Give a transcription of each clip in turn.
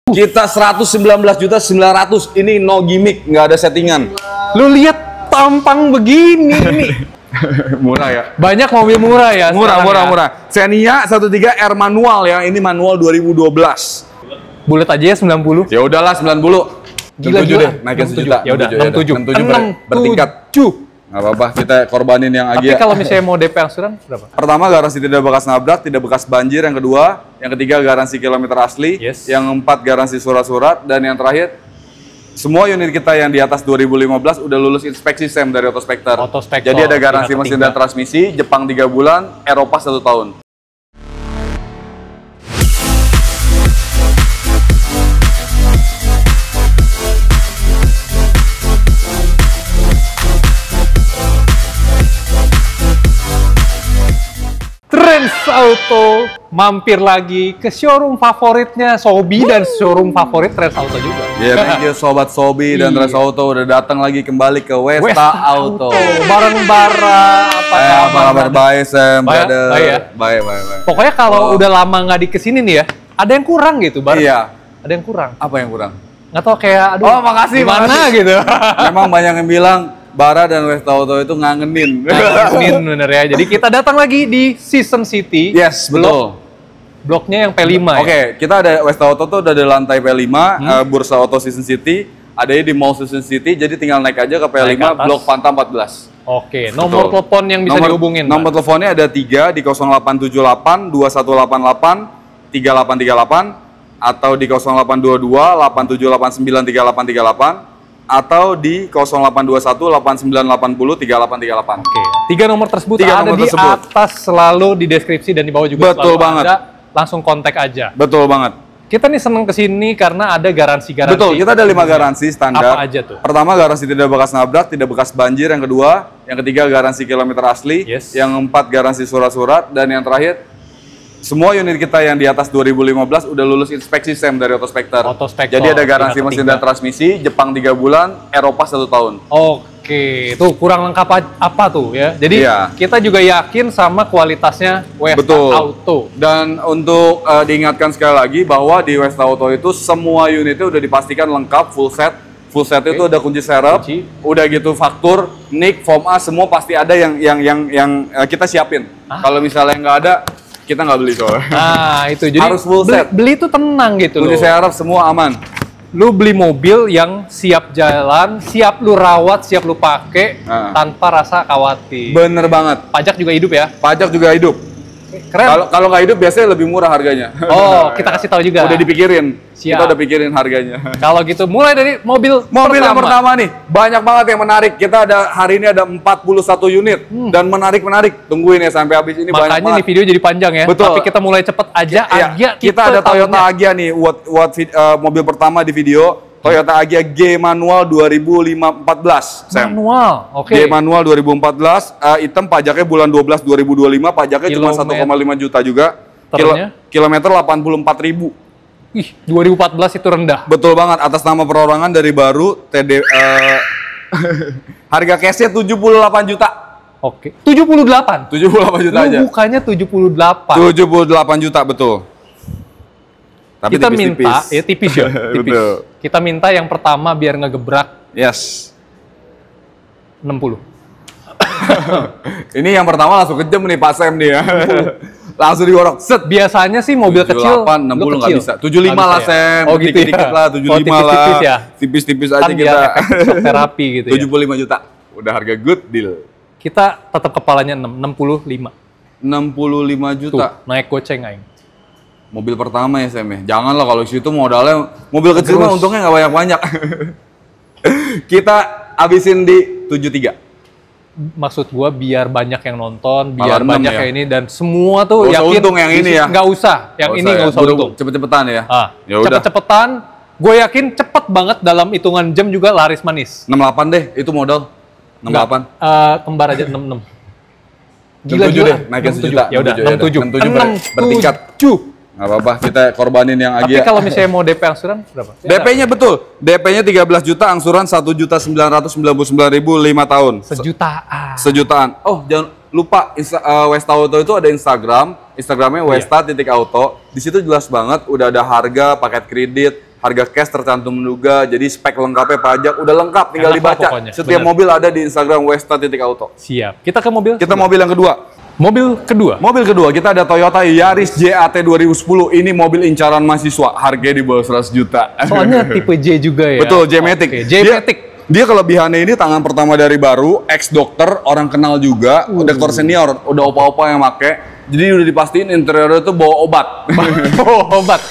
Kita 119.900.000, ini no gimmick, nggak ada settingan. Lu lihat tampang begini ini. Murah ya? Banyak mobil murah ya. Murah. Ya. Xenia 13R manual ya, ini manual 2012. Bulat aja ya 90. Ya udahlah 90. Gila deh, naikin sejuta. Ya udah 67. 67 bertingkat. Nggak apa-apa, kita korbanin yang Tapi Agia. kalau misalnya mau DP angsuran berapa? Pertama, garansi tidak bekas nabrak, tidak bekas banjir. Yang kedua, yang ketiga garansi kilometer asli. Yes. Yang keempat garansi surat-surat. Dan yang terakhir, semua unit kita yang di atas 2015 udah lulus inspeksi SEM dari Autospector. Jadi ada garansi mesin dan transmisi, Jepang 3 bulan, Eropa 1 tahun. Trans Auto mampir lagi ke showroom favoritnya Sobi dan showroom favorit Trans Auto juga. Ya, thank you Sobat Sobi dan Trans Auto udah datang lagi kembali ke Westa Auto. Bareng-bareng Apa kabar? Baik, Sam. Baik ya? Baik. Pokoknya kalau udah lama nggak di kesini nih ya, ada yang kurang gitu, Bar. Iya. Ada yang kurang. Apa yang kurang? Nggak tahu kayak, aduh. Oh, makasih. Gimana gitu. Memang banyak yang bilang Bara dan Westa Auto itu ngangenin. Ngangenin bener ya. Jadi kita datang lagi di Season City. Yes, betul. Bloknya yang P5 ya. Oke, kita ada Westa Auto tuh udah di lantai P5, Bursa Auto Season City. Adanya di Mall Season City, jadi tinggal naik aja ke P5, Blok Fanta 14. Oke, nomor telepon yang bisa dihubungin. Nomor teleponnya ada 3 di 0878 2188 3838 atau di 0822 8789 3838 atau di 0821 8980 3838. Oke. 3 nomor tersebut nomor di atas selalu di deskripsi dan di bawah juga betul selalu banget. ada. Langsung kontak aja. Betul banget. Kita nih seneng kesini karena ada garansi-garansi. Betul, kita ada 5 garansi standar. Apa aja tuh? Pertama, garansi tidak bekas nabrak, tidak bekas banjir. Yang kedua, yang ketiga garansi kilometer asli. Yes. Yang keempat garansi surat-surat. Dan yang terakhir, semua unit kita yang di atas 2015 udah lulus inspeksi SEM dari Autospector. Jadi ada garansi mesin dan transmisi, Jepang 3 bulan, Eropa 1 tahun. Oke, tuh kurang lengkap apa tuh ya. Jadi kita juga yakin sama kualitasnya Westa Auto. Dan untuk diingatkan sekali lagi bahwa di Westa Auto itu semua unitnya udah dipastikan lengkap, full set. Full set itu udah kunci serep, udah gitu faktur, nick, form A, semua pasti ada yang kita siapin. Kalau misalnya nggak ada, kita nggak beli soalnya. Nah itu, jadi harus full set. Beli itu tenang gitu loh. Kunci serep semua aman. Lu beli mobil yang siap jalan, siap lu rawat, siap lu pakai tanpa rasa khawatir. Bener banget. Pajak juga hidup ya? Pajak juga hidup. Keren. Kalau nggak hidup biasanya lebih murah harganya. Oh, kita kasih tahu juga. Udah dipikirin. Siap. Kita udah pikirin harganya. Kalau gitu mulai dari mobil yang pertama nih. Banyak banget yang menarik. Kita ada hari ini ada 41 unit dan menarik. Tungguin ya sampai habis ini. Makanya banyak banget. Nih video jadi panjang ya. Betul. Tapi kita mulai cepet aja. Agia kita ada Toyota Agia nih. Mobil pertama di video. Toyota Agia G manual 2014. Manual, oke. G manual 2014, hitam, pajaknya bulan 12 2025, pajaknya cuma 1,5 juta juga. Kilometer 84.000. Ih, 2014 itu rendah. Betul banget, atas nama perorangan dari baru, harga cashnya 78 juta. Oke, 78? 78 juta aja. Bukannya 78. 78 juta, betul. Tapi kita minta, ya tipis ya, tipis. Kita minta yang pertama biar ngegebrak. Yes. 60. Ini yang pertama langsung kejam nih Pak Sam nih ya. Langsung digorok. Set. Biasanya sih mobil 78, kecil 60 nggak bisa. 75 lah Sam. Oh gitu dikit-dikit lah, 75 lah. Tipis ya. Tipis-tipis kan aja kita. Shock terapi gitu 75 juta. Udah harga good deal. Kita tetap kepalanya 65. 65 juta. Tuh, naik goceng aing. Mobil pertama ya Sam ya. Janganlah kalau situ modalnya mobil kecil mah untungnya nggak banyak-banyak. Kita habisin di 73. Maksud gua biar banyak yang nonton, biar banyak yang ini dan semua tuh yakin untung yang ini ya. Nggak usah, yang ini nggak usah untung. Cepet-cepetan ya. Ya udah. Cepet-cepetan. Gue yakin cepet banget dalam hitungan jam juga laris manis. 68 deh, itu modal. 68. Kembar aja 66. Gila deh, naikin sejuta. Ya udah, 67 bertingkat. Nggak apa-apa, kita korbanin yang Agia. Tapi kalau misalnya mau DP angsuran berapa? DP-nya betul. DP-nya 13 juta, angsuran 1.999.000 5 tahun. Sejutaan. Oh, jangan lupa Westa Auto itu ada Instagramnya Westa.auto. Di situ jelas banget udah ada harga, paket kredit, harga cash tercantum juga, jadi spek lengkapnya pajak udah lengkap, tinggal Enak lah dibaca. pokoknya, Setiap bener. mobil ada di Instagram Westa.auto. Siap. Kita ke mobil. Kita mobil yang kedua. Mobil kedua. Mobil kedua kita ada Toyota Yaris JAT 2010. Ini mobil incaran mahasiswa, harganya di bawah 100 juta. Soalnya tipe J juga ya. Betul, J-Matic. Oke, J-Matic. Dia kelebihannya ini tangan pertama dari baru, ex dokter, orang kenal juga, dokter senior, udah opa-opa yang make. Jadi udah dipastiin interiornya tuh bawa obat. Oh, obat.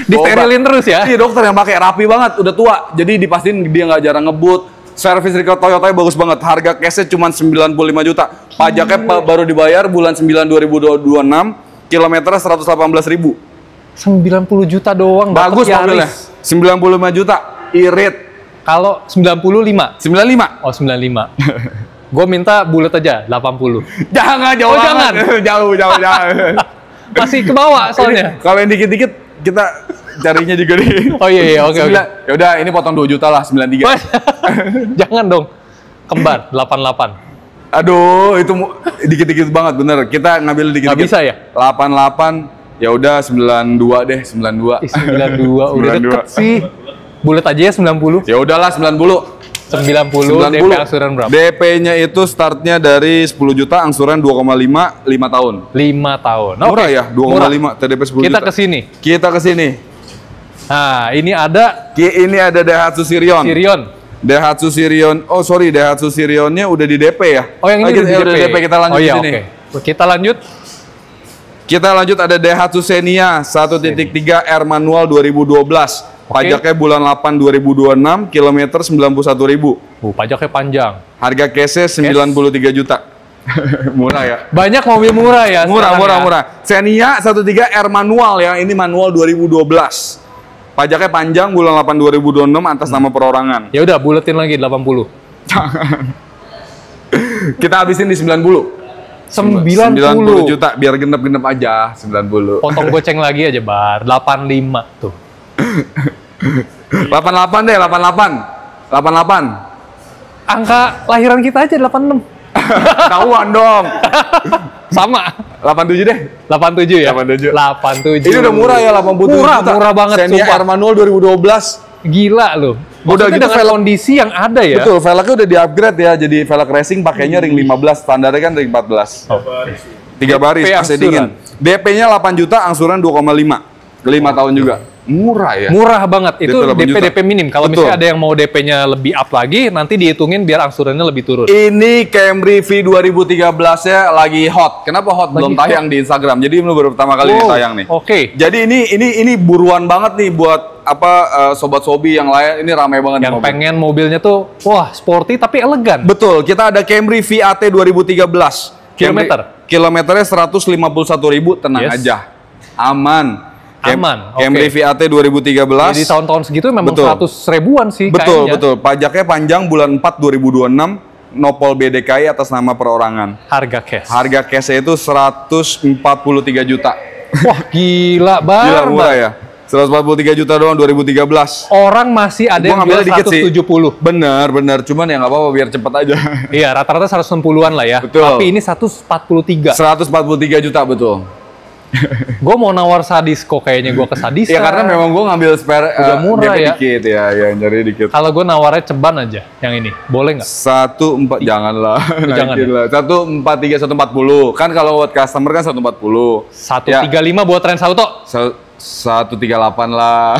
Disterilin terus ya. Iya, dokter yang pakai rapi banget, udah tua. Jadi dipastiin dia nggak jarang ngebut. Servis record Toyota bagus banget. Harga cashnya cuma 95 juta. Pajaknya baru dibayar bulan 9 2026. Kilometernya 118.000. 90 juta doang. Bagus dapet mobilnya. Yaris. 95 juta. Irit. Kalau 95. 95. Oh, 95. Gue minta bulat aja, 80. Jangan, jauh Oh, banget. jangan. Jangan. Masih ke bawah soalnya. Kalau yang dikit-dikit kita carinya juga nih. Oh iya, oke. Ya udah, ini potong 2 juta lah, 93. Jangan dong. Kembar, 88. Aduh, itu dikit-dikit banget bener. Kita ngambil dikit-dikit. Nggak bisa ya? 88, ya udah 92 deh, 92. 92, udah 92. deket sih. Bulat aja ya 90. Ya udahlah 90. 90, DP angsuran berapa? DP-nya itu startnya dari 10 juta, angsuran 2,5, 5 tahun. 5 tahun. Murah Oke. ya, 2,5 TDP 10 Kita juta. ke sini. Kita ke sini. Nah, ini ada Ini ada Daihatsu Sirion. Sirion. Daihatsu Sirion. Oh, sorry, Daihatsu Sirionnya udah di DP ya? Oh, yang ini udah di DP. Kita lanjut oh, iya, sini. oke. Kita lanjut. Kita lanjut ada Daihatsu Xenia 1.3 R manual 2012. Pajaknya bulan 8 2026, kilometer 91.000. Pajaknya panjang. Harga cashnya 93 juta. Murah ya? Banyak mobil murah ya. Murah, sekarang murah, ya. murah. Xenia 1.3 R manual ya, ini manual 2012. Pajaknya panjang bulan 8 2026 atas nama perorangan. Ya udah, buletin lagi 80. Kita habisin di 90. 90 juta biar genep-genep aja 90. Potong goceng lagi aja, Bar. 85 tuh. 88 deh, 88. 88. Angka lahiran kita aja 86. Tahuan dong. Sama. 87 deh. 87 ya? 87. 87. Ini udah murah ya, 87 murah, juta. Murah banget, Xenia sumpah. R manual 2012. Gila loh. Udah Maksudnya gitu dengan kondisi yang ada ya? Betul, velgnya udah di-upgrade ya. Jadi velg racing pakainya ring 15, standarnya kan ring 14. Oh. 3 baris, DP AC dingin. DP-nya 8 juta, angsuran 2,5. 5 tahun juga. Murah ya? Murah banget. Itu DP 8 juta. DP minim. Kalau Betul. misalnya ada yang mau DP-nya lebih up lagi, nanti dihitungin biar angsurannya lebih turun. Ini Camry V 2013-nya lagi hot. Kenapa hot? Belum hot? tayang di Instagram. Jadi ini baru pertama kali tayang nih. Oke. Jadi ini buruan banget nih buat sobat sobi yang lain. Ini ramai banget Yang nih mobil. pengen mobilnya tuh, wah sporty tapi elegan. Betul, kita ada Camry VAT 2013. Kilometer? Kilometernya 151.000, tenang Yes. aja. Aman. Aman, oke. Camry VAT 2013. Jadi tahun-tahun segitu memang Betul. 100 ribuan sih Betul, kayaknya. betul. Pajaknya panjang bulan 4 2026, nopol BDKI atas nama perorangan. Harga cash. Harga cashnya itu 143 juta. Wah gila banget. Gila murah ya. 143 juta doang 2013. Orang masih ada yang ngambilnya jual 170. Bener, cuman ya nggak apa-apa biar cepet aja. Iya, rata-rata 160-an lah ya. Betul. Tapi ini 143. 143 juta betul. Gue mau nawar sadis kok, kayaknya gue kesadisan. Ya karena memang gue ngambil spare Udah murah DP ya. dikit ya, nyari dikit. Kalau gue nawarnya ceban aja, yang ini. Boleh nggak? 14 janganlah. Jangan Naikin lah. 143 140. Kan kalau buat customer kan 140. 135 buat Trans Auto. 138 lah.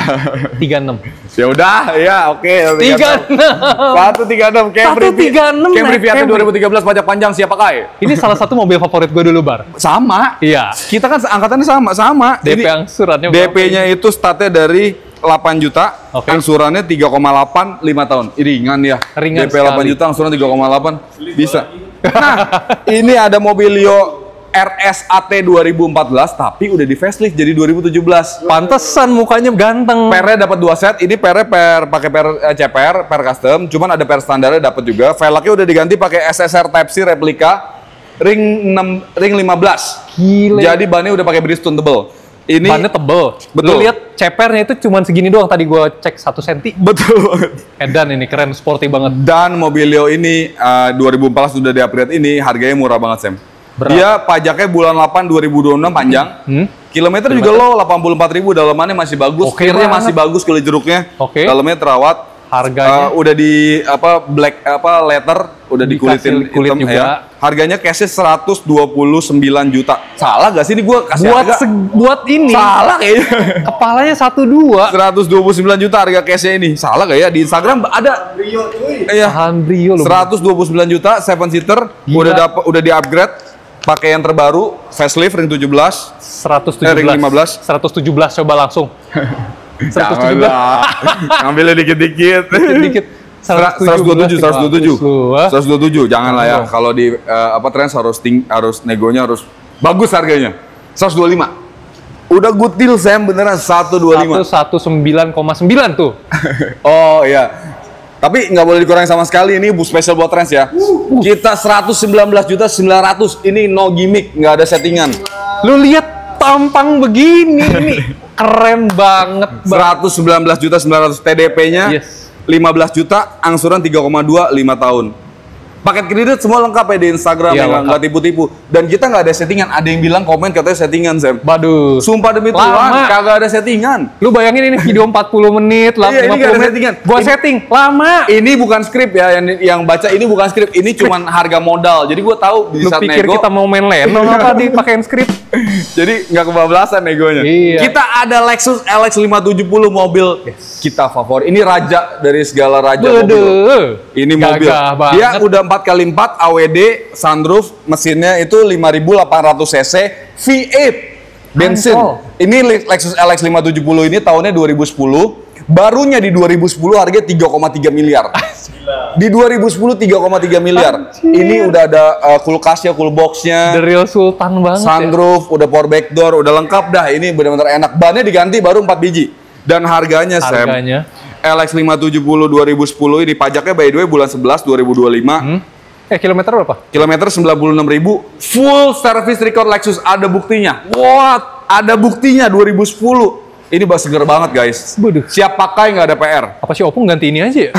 36. Ya udah, ya oke. 36. 136 Camry 136 Camry naik VAT Camry. 2013 pajak panjang siap pakai. Ini salah satu mobil favorit gue dulu, Bar. Sama. Iya. Kita kan angkatannya sama. DP angsurannya berapa? DP-nya itu startnya dari 8 juta, Oke. angsurannya 3,8 5 tahun. Ringan ya. Ringan DP 8 sekali. juta, angsuran 3,8 bisa. Nah, ini ada Mobilio RSAT 2014 tapi udah di facelift jadi 2017. Pantesan mukanya ganteng. Per-nya dapat 2 set. Ini per pakai CPR, per custom, cuman ada per standarnya dapat juga. Velgnya udah diganti pakai SSR Type C replika ring 15. Gile. Jadi bannya udah pakai Bridgestone tebel. Ini Bannya tebel. Betul. Lu lihat cepernya itu cuma segini doang. Tadi gue cek 1 cm. betul. Edan ini keren, sporty banget. Dan Mobilio ini 2014 sudah di-upgrade ini harganya murah banget, Sam. Berapa? Dia pajaknya bulan 8 2026 panjang. Kilometer juga low, 84.000, dalamannya masih bagus, firnya masih bagus, kulit jeruknya, dalamnya terawat. Harganya udah di black letter, udah dikulitin kulit hitam juga. ya. Harganya cashnya 129 juta. Salah gak sih ini gua kasih harga? Buat ini. Salah kayaknya. Kepalanya 129 juta harga cashnya ini. Salah gak ya? Di Instagram ada. Brio cuy. Iya. 129 juta 7 seater, udah di-upgrade pakai yang terbaru, facelift ring 17, ring 15. 117 coba langsung. 117. Ngambilnya dikit-dikit. 127. Jangan lah ya. Kalau di Trans harus negonya harus bagus harganya. 125. Udah good deal Sam, beneran 125. 119,9 tuh. Oh iya. Tapi nggak boleh dikurangi sama sekali, ini spesial buat Trans ya. Kita 119.900.000, ini no gimmick, nggak ada settingan. Lu lihat tampang begini, ini keren banget. 119.900.000 TDP-nya, 15 juta, angsuran 3,2, 5 tahun. Paket kredit semua lengkap ya di Instagram, nggak tipu-tipu. Dan kita nggak ada settingan. Ada yang bilang komen katanya settingan, Sam. Baduh. Sumpah demi Tuhan, kagak ada settingan. Lu bayangin ini video 40 menit, 50 menit. Buat setting, lama. Ini bukan skrip ya, yang baca ini bukan skrip. Ini cuman harga modal. Jadi gue tahu di saat nego. Lu pikir kita mau main Lenong apa dipakein skrip? Jadi nggak kebablasan negonya. Iya. Kita ada Lexus LX 570 mobil kita favorit. Ini raja dari segala raja mobil. Ini mobil. Dia udah 4x4 AWD, sunroof, mesinnya itu 5.800 cc, V8 bensin. Ini Lexus LX 570 ini tahunnya 2010. Barunya di 2010 harganya 3,3 miliar. Di 2010 3,3 miliar. Ini udah ada kulkasnya, coolboxnya. The real sultan banget. Sunroof, udah power back door, udah lengkap dah. Ini benar-benar enak. Bannya diganti baru 4 biji. Dan harganya, Sam, LX 570 2010 ini pajaknya by the way bulan 11 2025. Kilometer berapa? Kilometer 96.000. Full service record Lexus, ada buktinya. What? Ada buktinya 2010. Ini seger banget guys. Waduh. Siap pakai, nggak ada PR. Apa sih Opung ganti ini aja ya?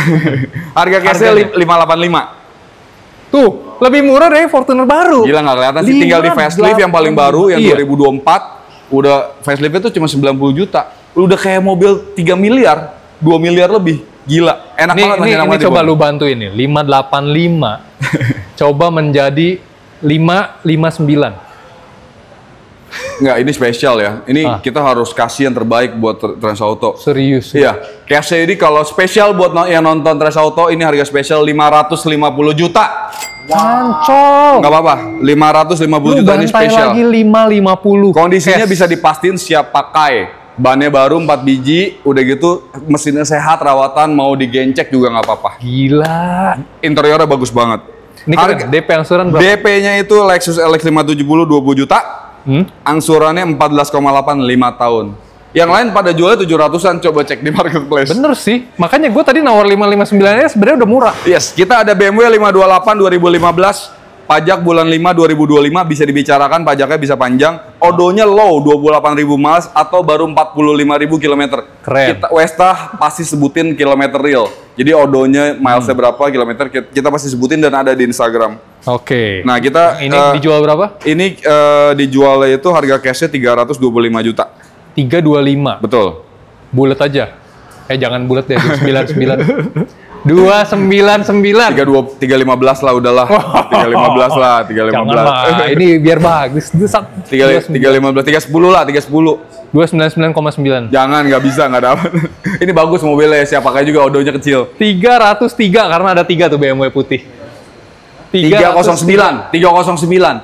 Harga cashnya 585. Tuh, lebih murah dari Fortuner baru. Gila nggak kelihatan sih, tinggal di facelift yang paling baru yang 2024. Udah faceliftnya tuh cuma 90 juta. Udah kayak mobil 3 miliar, 2 miliar lebih. Gila, enak banget. Ini coba lu bantu ini, 585 coba menjadi 559. Enggak, ini spesial ya. Ini kita harus kasih yang terbaik buat Trans Auto. Serius? Iya. Cashnya ini kalau spesial buat yang nonton Trans Auto, ini harga spesial 550 juta. Ancol. Nggak apa-apa, 550 juta ini spesial. Lagi 550. Kondisinya bisa dipastikan siap pakai. Bannya baru 4 biji, udah gitu mesinnya sehat, rawatan, mau digencek juga nggak apa-apa. Gila. Interiornya bagus banget. Ini harga DP angsuran berapa? DP-nya itu Lexus LX 570 20 juta. Angsurannya 14,8 5 tahun. Yang lain pada jualnya 700-an, coba cek di marketplace. Bener sih, makanya gue tadi nawar 559-nya sebenarnya udah murah. Yes, kita ada BMW 528 2015. Pajak bulan 5 2025 bisa dibicarakan, pajaknya bisa panjang. Odonya low 28.000 miles atau baru 45.000 km. Keren. Kita Westa pasti sebutin kilometer real. Jadi odonya milesnya berapa kilometer kita pasti sebutin dan ada di Instagram. Oke. Nah, kita ini dijual berapa? Ini dijualnya itu harga cashnya 325 juta. 325. Betul. Bulat aja. Jangan bulat deh, 99. 299. 315 lah udahlah. 315 lah, 315. Jangan lah, ini biar bagus. 315, 310 lah, 310. 299,9. Jangan, nggak bisa, nggak dapat. Ini bagus mobilnya, siapa pakai juga odonya kecil. 303 karena ada 3 tuh BMW putih. 309. 305.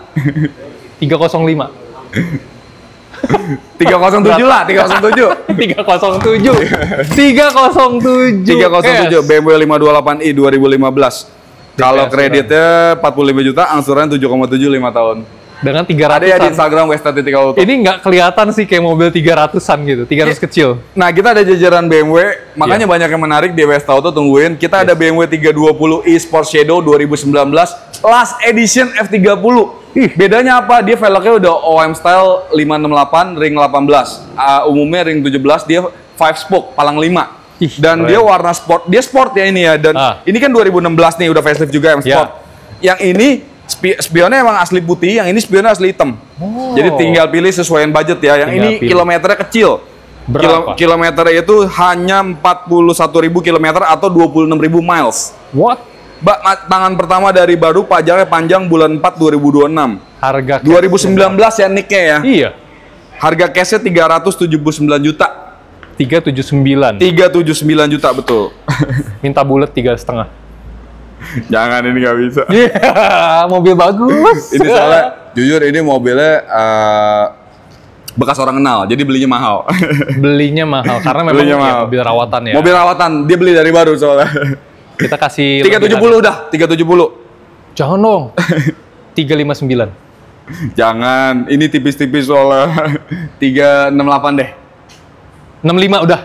307 lah, 307. 307 BMW 528i 2015. Kalau kreditnya 45 juta, angsuran 7,7 5 tahun. Dengan 300. Ada ya di Instagram Westa.auto. Ini nggak kelihatan sih kayak mobil 300-an gitu, 300 kecil. Nah, kita ada jajaran BMW, makanya banyak yang menarik di Westa Auto, tungguin. Kita ada BMW 320i Sport Shadow 2019 Last Edition F30. Bedanya apa? Dia velgnya udah OM style 568 ring 18. Umumnya ring 17, dia 5 spoke, palang 5. Dan dia warna sport. Dia sport ya ini ya. Dan ini kan 2016 nih udah facelift juga M Sport. Yang ini Spionnya emang asli putih, yang ini spionnya asli hitam. Jadi tinggal pilih sesuaian budget ya. Yang ini kilometernya kecil. Berapa? Kilometernya itu hanya 41.000 kilometer atau 26.000 miles. What? Tangan pertama dari baru, pajaknya panjang bulan 4 2026. Harga 2019 ya nicknya ya. Iya. Harga cashnya 379 juta. 379. 379 juta betul. Minta bulat 3,5. Jangan, ini nggak bisa. Iya, mobil bagus. Ini soalnya jujur ini mobilnya bekas orang kenal, jadi belinya mahal. Belinya mahal karena memang Belinya ya, mahal. mobil rawatan ya. Mobil rawatan, dia beli dari baru soalnya. Kita kasih 370 udah, 370. Jangan dong. 359. Jangan, ini tipis-tipis soalnya. 368 deh. 65 udah.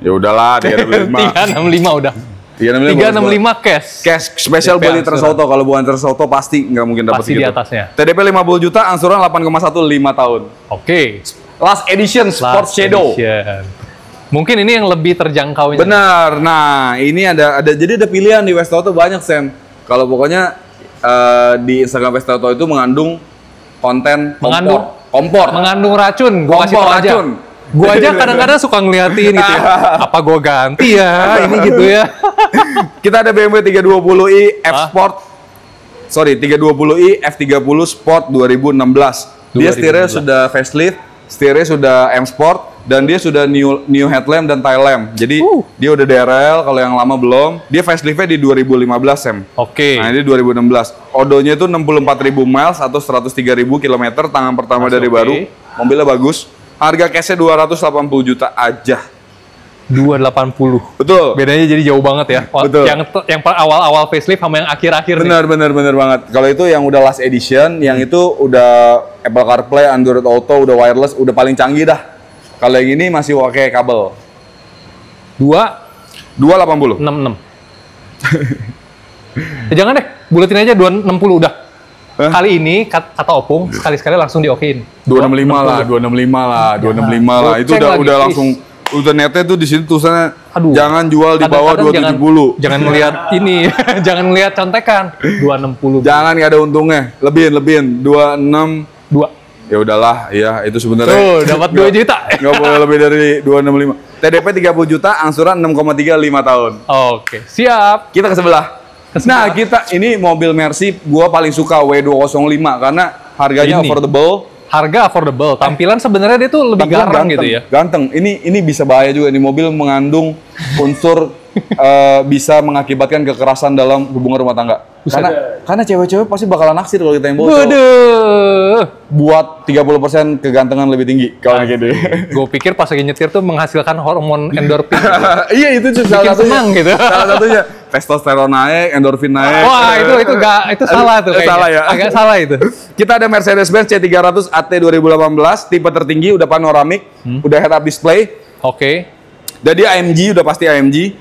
Ya udahlah, 365. 365 udah. 365 cash. Cash spesial DP beli Transauto. Kalau bukan Transauto pasti nggak mungkin dapat Pasti segitu. di atasnya. TDP 50 juta, angsuran 8,1 5 tahun. Oke. Last edition Sport Last Shadow. edition. Mungkin ini yang lebih terjangkau. Benar. Nah, ini ada jadi ada pilihan di Westauto banyak, Sam. Kalau pokoknya di Instagram Westauto itu mengandung konten kompor. Mengandung racun. Gua kasih tau aja. Racun. Gua aja kadang-kadang suka ngeliatin gitu ya. Apa gua ganti ya ini gitu ya. Kita ada BMW 320i F Sport. Sorry, 320i F30 Sport 2016. Dia setirnya sudah facelift, setirnya sudah M Sport, dan dia sudah new headlamp dan tail lamp. Jadi dia udah DRL, kalau yang lama belum. Dia faceliftnya di 2015, Sam. Oke. Nah, ini 2016. Odonya itu 64.000 miles atau 103.000 km, tangan pertama dari baru. Mobilnya bagus. Harga cashnya 280 juta aja. 280. Betul. Bedanya jadi jauh banget ya. Betul. Yang awal-awal facelift sama yang akhir-akhir. Benar banget. Kalau itu yang udah last edition, yang itu udah Apple CarPlay, Android Auto, udah wireless, udah paling canggih dah. Kalau yang ini masih pakai kabel. 280. 66. Jangan deh, bulatin aja 260 udah. Kali ini kata Opung sekali-sekali langsung diokein. 265 lah, 265 lah. Itu udah langsung internetnya tuh di situ tulisannya jangan jual di bawah 270. Jangan melihat ini, jangan melihat contekan. 260. Jangan, nggak ada untungnya. Lebihin 262. Ya udahlah, ya itu sebenarnya. Tuh, dapat 2 juta. Nggak boleh lebih dari 265. TDP 30 juta, angsuran 6,3 5 tahun. Oke, siap. Kita ke sebelah. Nah, kita ini mobil Mercy gua paling suka W205 karena harganya affordable. Harga affordable. Tampilan sebenarnya dia tuh lebih garang gitu ya. Ganteng. Ini bisa bahaya juga. Ini mobil mengandung unsur bisa mengakibatkan kekerasan dalam hubungan rumah tangga. Karena cewek-cewek pasti bakalan naksir kalau kita yang bawa. Waduh. Buat 30% kegantengan lebih tinggi kalau gitu. Gue pikir pas lagi nyetir tuh menghasilkan hormon endorfin. Iya, itu salah satunya. Senang gitu. Salah satunya testosteron naik, endorfin naik. Wah, itu salah tuh kayaknya. Salah ya. Agak salah itu. Kita ada Mercedes-Benz C300 AT 2018, tipe tertinggi, udah panoramik, udah head up display. Oke. Jadi AMG, udah pasti AMG.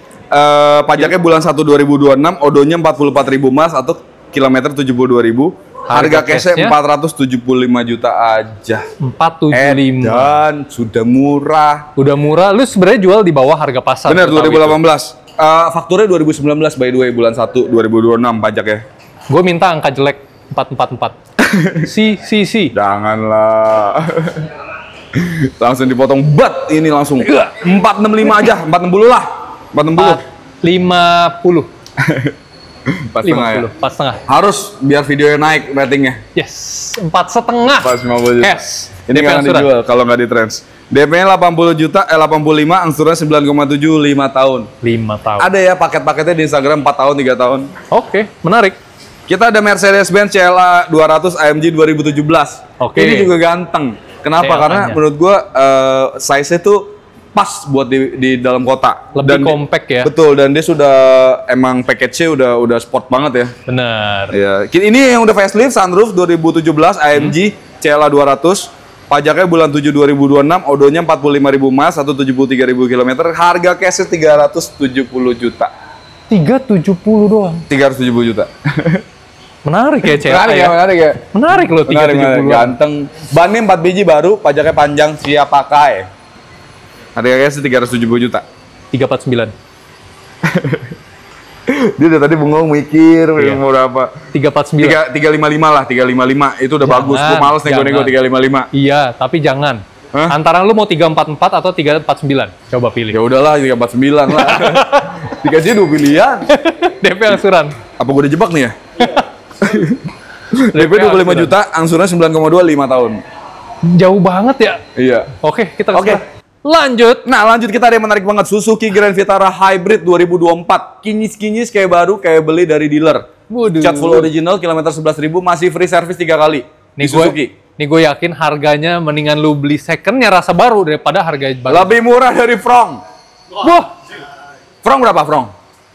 Pajaknya bulan 1 2026, odonya 44.000 miles atau kilometer 72.000. Harga cashnya 475 juta aja. 475. Dan sudah murah. Udah murah. Lu sebenarnya jual di bawah harga pasar. Bener, 2018. Fakturnya 2019 by the way, bulan 1 2026 pajaknya. Gue minta angka jelek 444. Si. Janganlah. Langsung dipotong ini langsung. 465 aja, 460 lah. 460. 50. 4,5 ya? 4,5. Harus biar videonya naik ratingnya. Yes. 4,5. 450 juta. Cash. Ini nggak dijual kalau nggak di trans. DP-nya 80 juta, 85, angsuran 9,7 5 tahun. 5 tahun. Ada ya paket-paketnya di Instagram 4 tahun, 3 tahun. Oke, menarik. Kita ada Mercedes-Benz CLA 200 AMG 2017. Oke. Ini juga ganteng. Kenapa? Karena menurut gua size-nya tuh pas buat di dalam kota. Lebih compact ya. Betul, dan dia sudah emang package-nya udah sport banget ya. Benar. Ya, ini yang udah facelift sunroof 2017 AMG CLA 200. Pajaknya bulan 7 2026, odonya 45.000 miles atau 73.000 km. Harga cashnya 370 juta. 370 doang. 370 juta. Menarik ya, CLA ya. Menarik ya. Menarik loh 370. Ganteng. Bannya 4 biji baru, pajaknya panjang, siap pakai. Harga cashnya 370 juta. 349. Dia udah tadi bengong mikir mau berapa. 349. 355 lah, 355 itu udah bagus. Gue males nego-nego 355. Iya, tapi jangan. Hah? Antara lu mau 344 atau 349. Coba pilih. Ya udahlah 349 lah. Dikasih 2 pilihan. DP angsuran. Apa gue udah jebak nih ya? DP 25 juta, angsuran 9,2 5 tahun. Jauh banget ya? Iya. Oke, kita lanjut. Nah, lanjut kita ada yang menarik banget. Suzuki Grand Vitara Hybrid 2024. Kinyis-kinyis kayak baru, kayak beli dari dealer. Waduh. Cat full original, kilometer 11.000, masih free service 3 kali. Di Suzuki. Nih gue yakin harganya mendingan lu beli secondnya rasa baru daripada harga baru. Lebih murah dari Frong. Wah. Frong berapa, Frong?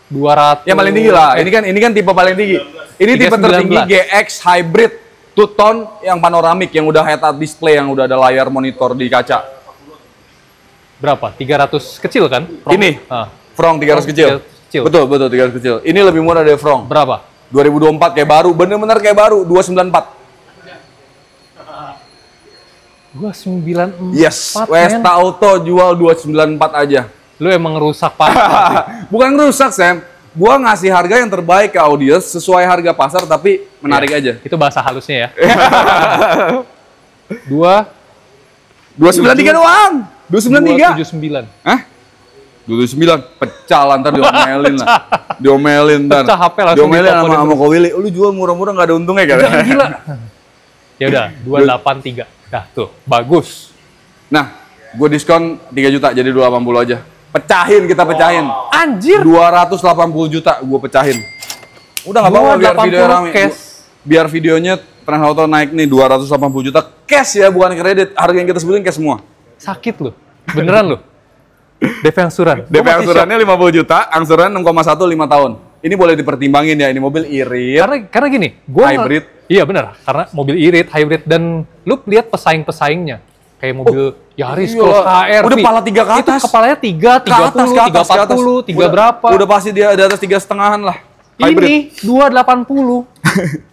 200. Yang paling tinggi lah. Ini kan tipe paling tinggi. Ini tipe tertinggi GX Hybrid two-tone yang panoramik, yang udah head-up display, yang udah ada layar monitor di kaca. Berapa? 300 kecil kan? Frong? Ini. Frong 300 kecil. Betul, 300 kecil. Ini lebih murah dari Frong. Berapa? 2024 kayak baru, bener-bener kayak baru, 294. 294. Yes, Westa Auto jual 294 aja. Lu emang rusak parah. Bukan rusak, Sam. Gua ngasih harga yang terbaik ke audiens sesuai harga pasar tapi menarik aja. Itu bahasa halusnya ya. 293 doang. 279. 293. Hah? 279 pecah lah, ntar diomelin lah. Diomelin ntar. Pecah HP langsung diomelin sama Ko Willy. Lu jual murah-murah enggak ada untungnya kan? Gila. Ya udah, 283. Dah tuh, bagus. Nah, gue diskon 3 juta jadi 280 aja. Pecahin, kita pecahin. Anjir. 280 juta gue pecahin. Udah nggak apa-apa biar video rame. Biar videonya Trans Auto naik nih 280 juta cash ya, bukan kredit. Harga yang kita sebutin cash semua. Sakit loh. Beneran loh. DP angsuran. DP angsurannya 50 juta, angsuran 6,1 5 tahun. Ini boleh dipertimbangin ya, ini mobil irit. Karena gini, gua hybrid. Iya benar, karena mobil irit, hybrid, dan lu lihat pesaing-pesaingnya. Kayak mobil Yaris, Cross HR. Udah kepala 3 ke atas. Itu kepalanya 3, 30, 340, 3 berapa. Udah pasti dia di atas 3,5-an lah. Hybrid. Ini 280.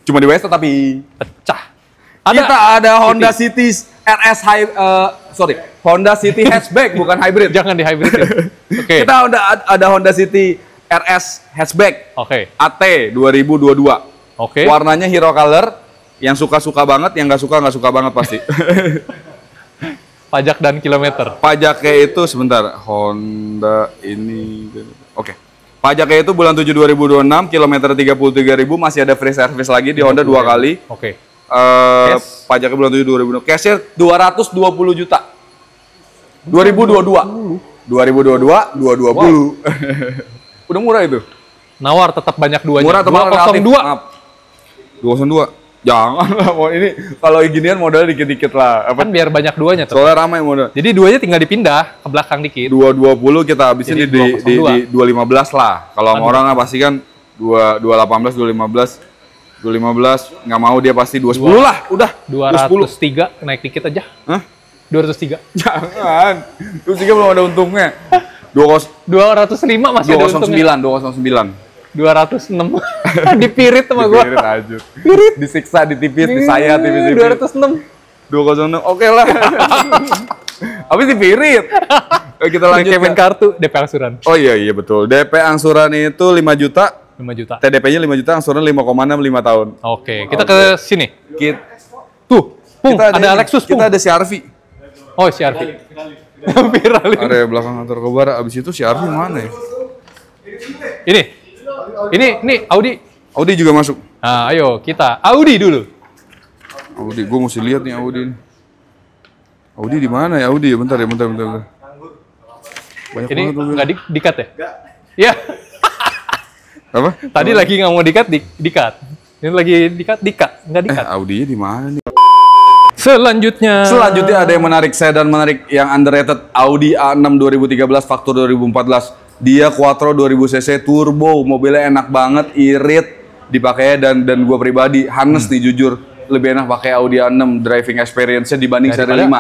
Cuma di Westa tapi pecah. Kita ada Honda City RS Honda City hatchback bukan hybrid. Jangan di hybrid. Oke. Kita ada Honda City RS hatchback. Oke. AT 2022. Oke. Warnanya hero color. Yang suka banget, yang nggak suka banget pasti. Pajak dan kilometer. Pajaknya itu sebentar. Honda ini. Oke. Pajaknya itu bulan 7 2026, kilometer 33.000, masih ada free service lagi di Honda 2 kali. Oke. Pajaknya bulan 7 2026. Cashnya 220 juta. 2022. 220. Wow. Udah murah itu. Nawar tetap banyak duanya. Murah teman 202. 202. Jangan lah, ini kalau ginian modalnya dikit-dikit lah. Kan biar banyak duanya tuh. Soalnya ramai modal. Jadi duanya tinggal dipindah ke belakang dikit. 220 kita habisin di 215 lah. Kalau sama orang pasti kan 218, 215 nggak mau dia pasti 210 lah, udah. 203 naik dikit aja. Hah? 203. Jangan. 203 belum ada untungnya. 205 masih ada untungnya. 209. 206. Dipirit sama gua. Dipirit aja. Disiksa, ditipis, disayat, tipis-tipis. 206. 206. Oke lah. Habis dipirit. Kita lanjut. Kevin kartu DP angsuran. Oh iya betul. DP angsuran itu 5 juta. 5 juta. TDP-nya 5 juta, angsuran 5,6 5 tahun. Oke, kita ke sini. Tuh, Pung, ada Lexus, Pung. Kita ada CR-V. Oh, CR-V. Viral. Area belakang kantor Kobar, abis itu CR-V mana ya? Ini Audi. Audi juga masuk. Nah, ayo kita Audi dulu. Audi, gue mesti lihat nih Audi ini. Audi di mana ya Audi? Bentar. Banyak ini banget nggak dikat ya? Iya. Apa? Tadi lagi nggak mau dikat, dikat. Ini lagi dikat, nggak dikat. Audi di mana nih? Selanjutnya ada yang menarik, sedan menarik yang underrated, Audi A6 2013 faktur 2014. Dia Quattro 2000 cc turbo, mobilnya enak banget, irit dipakai dan gue pribadi Hannes nih jujur lebih enak pakai Audi A6 driving experience-nya dibanding seri 5.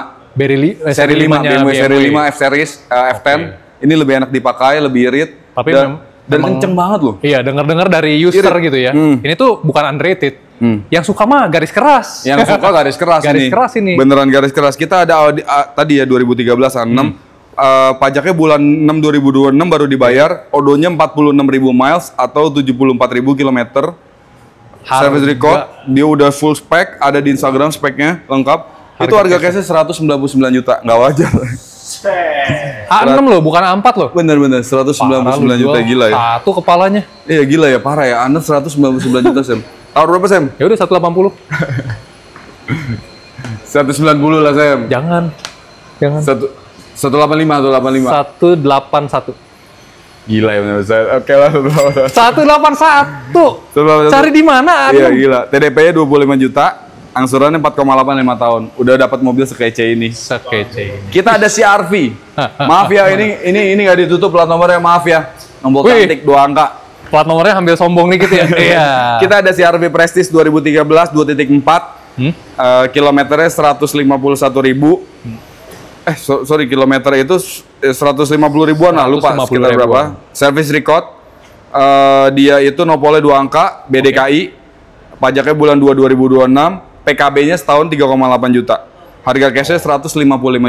Seri 5 BMW seri 5 F series F10 ini lebih enak dipakai, lebih irit. Tapi dan kenceng banget loh. Iya, dengar-dengar dari user irit gitu ya. Ini tuh bukan underrated. Yang suka mah garis keras. Yang suka garis keras garis keras ini. Beneran garis keras. Kita ada Audi tadi ya 2013 A6. pajaknya bulan 6 2026 baru dibayar, odonya 46.000 miles atau 74.000 kilometer. Service record, dia udah full spec, ada di Instagram speknya lengkap. Itu harga cashnya 199 juta, nggak wajar. A6 loh, bukan A4 loh. Bener-bener 199 juta, gila ya. Satu kepalanya. Iya gila ya, parah ya. Anda 199 juta Sam. Tahu berapa Sam? Ya udah 180. 190 lah Sam. Jangan. 185, 185. 181. Gila ya benar. Oke lah 181. Cari di mana? Iya gila. TDP-nya 25 juta, angsurannya 4,85 tahun. Udah dapat mobil sekece ini. Kita ada CR-V. Maaf ya, ini nggak ditutup plat nomornya, maaf ya. Nomor cantik 2 angka. Plat nomornya hampir sombong dikit ya. Iya. Kita ada CR-V Prestige 2013 2.4. Kilometernya 151.000. Sorry, kilometer itu 150 ribuan lah, lupa sekitar berapa. Service record, dia itu nopolnya 2 angka, BDKI, pajaknya bulan 2 2026, PKB-nya setahun 3,8 juta. Harga cashnya 155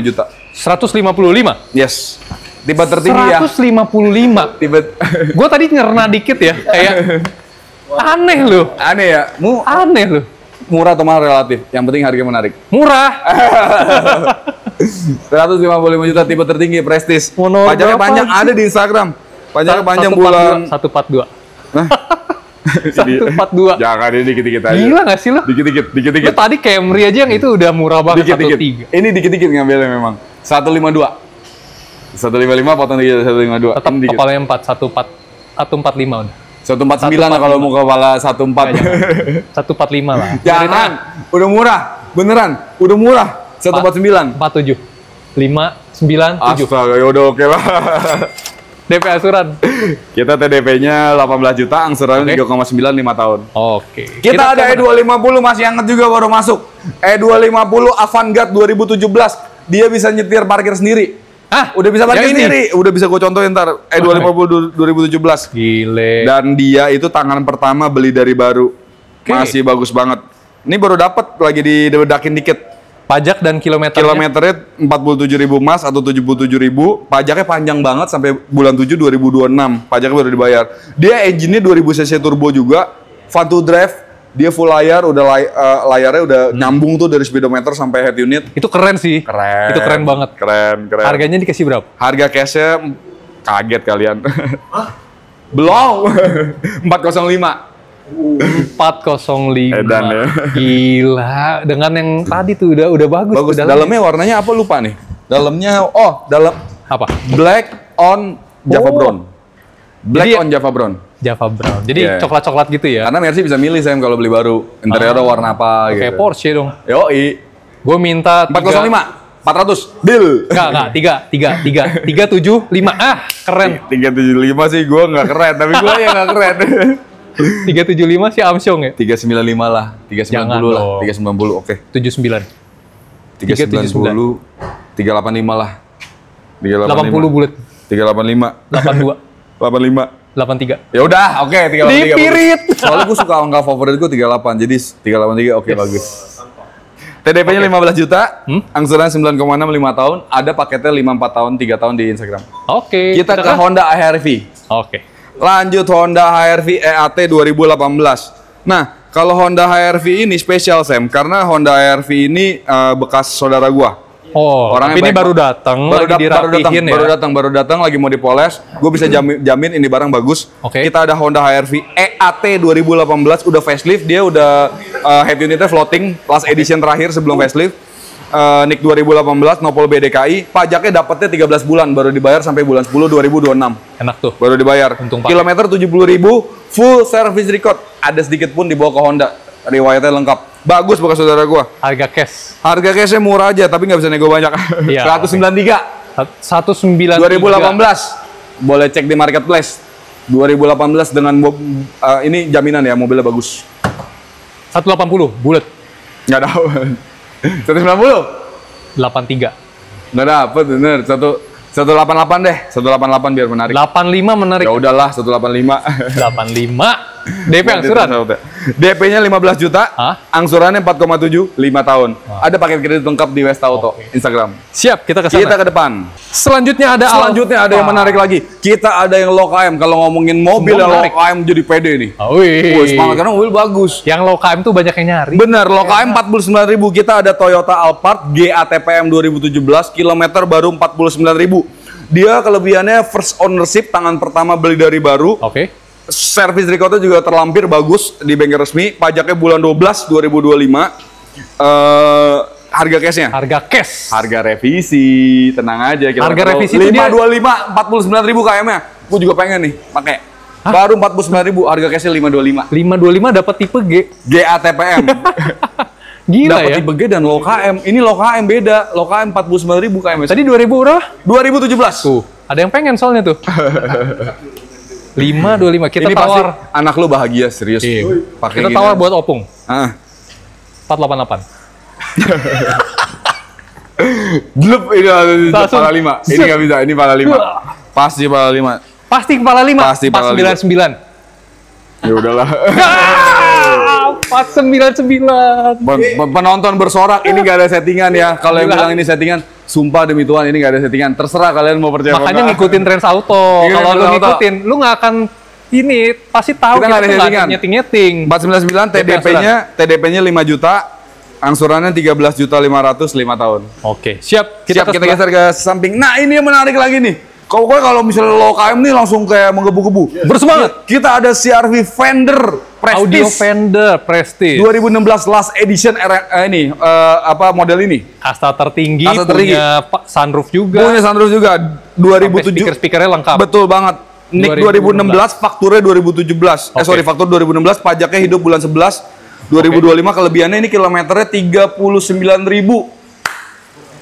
juta. 155? Yes. Tipe tertinggi 155? Tipe. Gue tadi nyerna dikit ya, kayak aneh loh. Aneh ya? Aneh loh. Murah atau mahal relatif, yang penting harga menarik. Murah. 155 juta tipe tertinggi Prestige. Pajaknya panjang, ada di Instagram. Pajaknya panjang bulan 142. Nah. 142. Jangan, ini dikit-dikit aja. Gila nggak sih lo? Dikit-dikit. Lo tadi Camry aja yang itu udah murah banget. Dikit-dikit. Ini dikit-dikit ngambilnya memang. 152. 155 potong dikit 152. Tetap kepalanya 145 udah. 149 lah kalau mau kepala 14. 145 lah. Jangan. Udah murah. Beneran. Udah murah. 149. 47. 597. Astaga, yaudah oke lah. DP asuran. Kita TDP-nya 18 juta, angsurannya 3,9 5 tahun. Oke. Kita ada E250 masih hangat juga baru masuk. E250 Avantgarde 2017. Dia bisa nyetir parkir sendiri. Udah bisa parkir sendiri. Udah bisa gue contohin ntar. E250 2017. Gile. Dan dia itu tangan pertama beli dari baru. Masih bagus banget. Ini baru dapat lagi dibedakin dikit. Pajak dan kilometernya 47.000 mas atau 77.000. Pajaknya panjang banget sampai bulan 7 2026. Pajaknya baru dibayar. Dia engine-nya 2000 cc turbo juga. Fun to drive. Dia full layar, udah layarnya udah nyambung tuh dari speedometer sampai head unit. Itu keren sih. Keren. Itu keren banget. Keren. Harganya dikasih berapa? Harga cashnya kaget kalian. Belum. 405. 405. Edan ya. Gila, dengan yang tadi tuh udah bagus. Bagus. Dalamnya warnanya apa lupa nih? Dalamnya dalam apa? Black on Java Brown. Black on Java Brown. Java Brown. Jadi coklat-coklat gitu ya. Karena Mercy bisa milih Sam kalau beli baru. Interiornya warna apa gitu. Kayak Porsche dong. Yoi. Gue minta 405. 400. Deal. Enggak, 375. Keren. 375 sih gue nggak keren, tapi gue yang nggak keren. 375 sih Amsyong ya? 395 lah, 390 lah, 390 oke. 79. 390, 385 lah. 80 bulat. 385. 82. 85. 83. Ya udah, oke, 383. Dipirit. Soalnya gue suka angka favorit gue 38, jadi 383 oke bagus. TDP-nya 15 juta, angsuran 9,6 5 tahun, ada paketnya 54 tahun 3 tahun di Instagram. Oke. Kita ke Honda HR-V. Oke. Lanjut Honda HR-V EAT 2018. Nah, kalau Honda HR-V ini spesial Sam, karena Honda HR-V ini bekas saudara gua. Oh, orangnya tapi ini baru datang, lagi dirapihin ya? Baru datang, lagi mau dipoles. Gue bisa jamin ini barang bagus. Oke. Kita ada Honda HR-V EAT 2018, udah facelift, dia udah head unitnya floating, last edition terakhir sebelum facelift. NIK 2018, nopol BDKI, pajaknya dapatnya 13 bulan, baru dibayar sampai bulan 10 2026. Enak tuh. Baru dibayar. Kilometer 70.000, full service record. Ada sedikit pun dibawa ke Honda. Riwayatnya lengkap. Bagus bekas saudara gua. Harga cash. Harga cashnya murah aja, tapi nggak bisa nego banyak. Iya, 193. 193. 2018. Boleh cek di marketplace. 2018 dengan ini jaminan ya, mobilnya bagus. 180 bulat. Nggak tahu. 190. 83. Nggak dapet, bener. 188 deh. 188 biar menarik. 85 menarik. Ya udahlah, 185. 85. DP angsuran. DP-nya 15 juta, angsurannya 4,7, 5 tahun. Ada paket kredit lengkap di Westa Auto, Instagram. Siap, kita ke sana. Kita ke depan. Selanjutnya ada yang menarik lagi. Kita ada yang low KM. Kalau ngomongin mobil yang low KM jadi pede nih. Wih, semangat karena mobil bagus. Yang low KM tuh banyak yang nyari. Bener, low KM 49.000. Kita ada Toyota Alphard GATPM 2017, kilometer baru 49.000. Dia kelebihannya first ownership, tangan pertama beli dari baru. Servis recordnya juga terlampir bagus di bengkel resmi. Pajaknya bulan 12 2025. Harga cashnya? Harga cash. Harga revisi, tenang aja. Harga revisi itu 525, 49.000 KM-nya. Gue juga pengen nih pakai. Baru 49.000, harga cashnya 525. 525 dapat tipe G. GATPM. Gila dapat ya. tipe G dan low KM. Ini low KM beda. Low KM 49.000 KM. Tadi 2000 berapa? 2017. Tuh, ada yang pengen soalnya tuh. 525 kita ini tawar. Pasti anak lu bahagia serius. Pakai kita tawar buat opung. 488. Blep ini kepala 5. Ini nggak bisa, ini kepala 5. Pasti kepala 5. Pasti kepala 5. Pasti kepala 499. Ya udahlah. 499. Penonton bersorak, ini nggak ada settingan ya. Kalau yang bilang ini settingan, sumpah demi Tuhan ini nggak ada settingan. Terserah kalian mau percaya. Makanya ngikutin Trans Auto. Kalau lu ngikutin, lu nggak akan ini pasti tahu kita nggak ada settingan. Nyeting-nyeting. 499 TDP-nya 5 juta, angsurannya 13.500.000 5 tahun. Oke, siap. Kita geser ke samping. Nah, ini yang menarik lagi nih. Kalau misalnya low KM nih langsung kayak menggebu-gebu. Bersemangat. Kita ada CR-V Fender Prestige. Audio Fender Prestige 2016 last edition model ini. Kasta tertinggi, punya sunroof juga. Punya sunroof juga. 2007. Speaker-speakernya lengkap. Betul banget. NIK 2016, fakturnya 2017. Faktur 2016, pajaknya hidup bulan 11. 2025 kelebihannya ini kilometernya 39.000.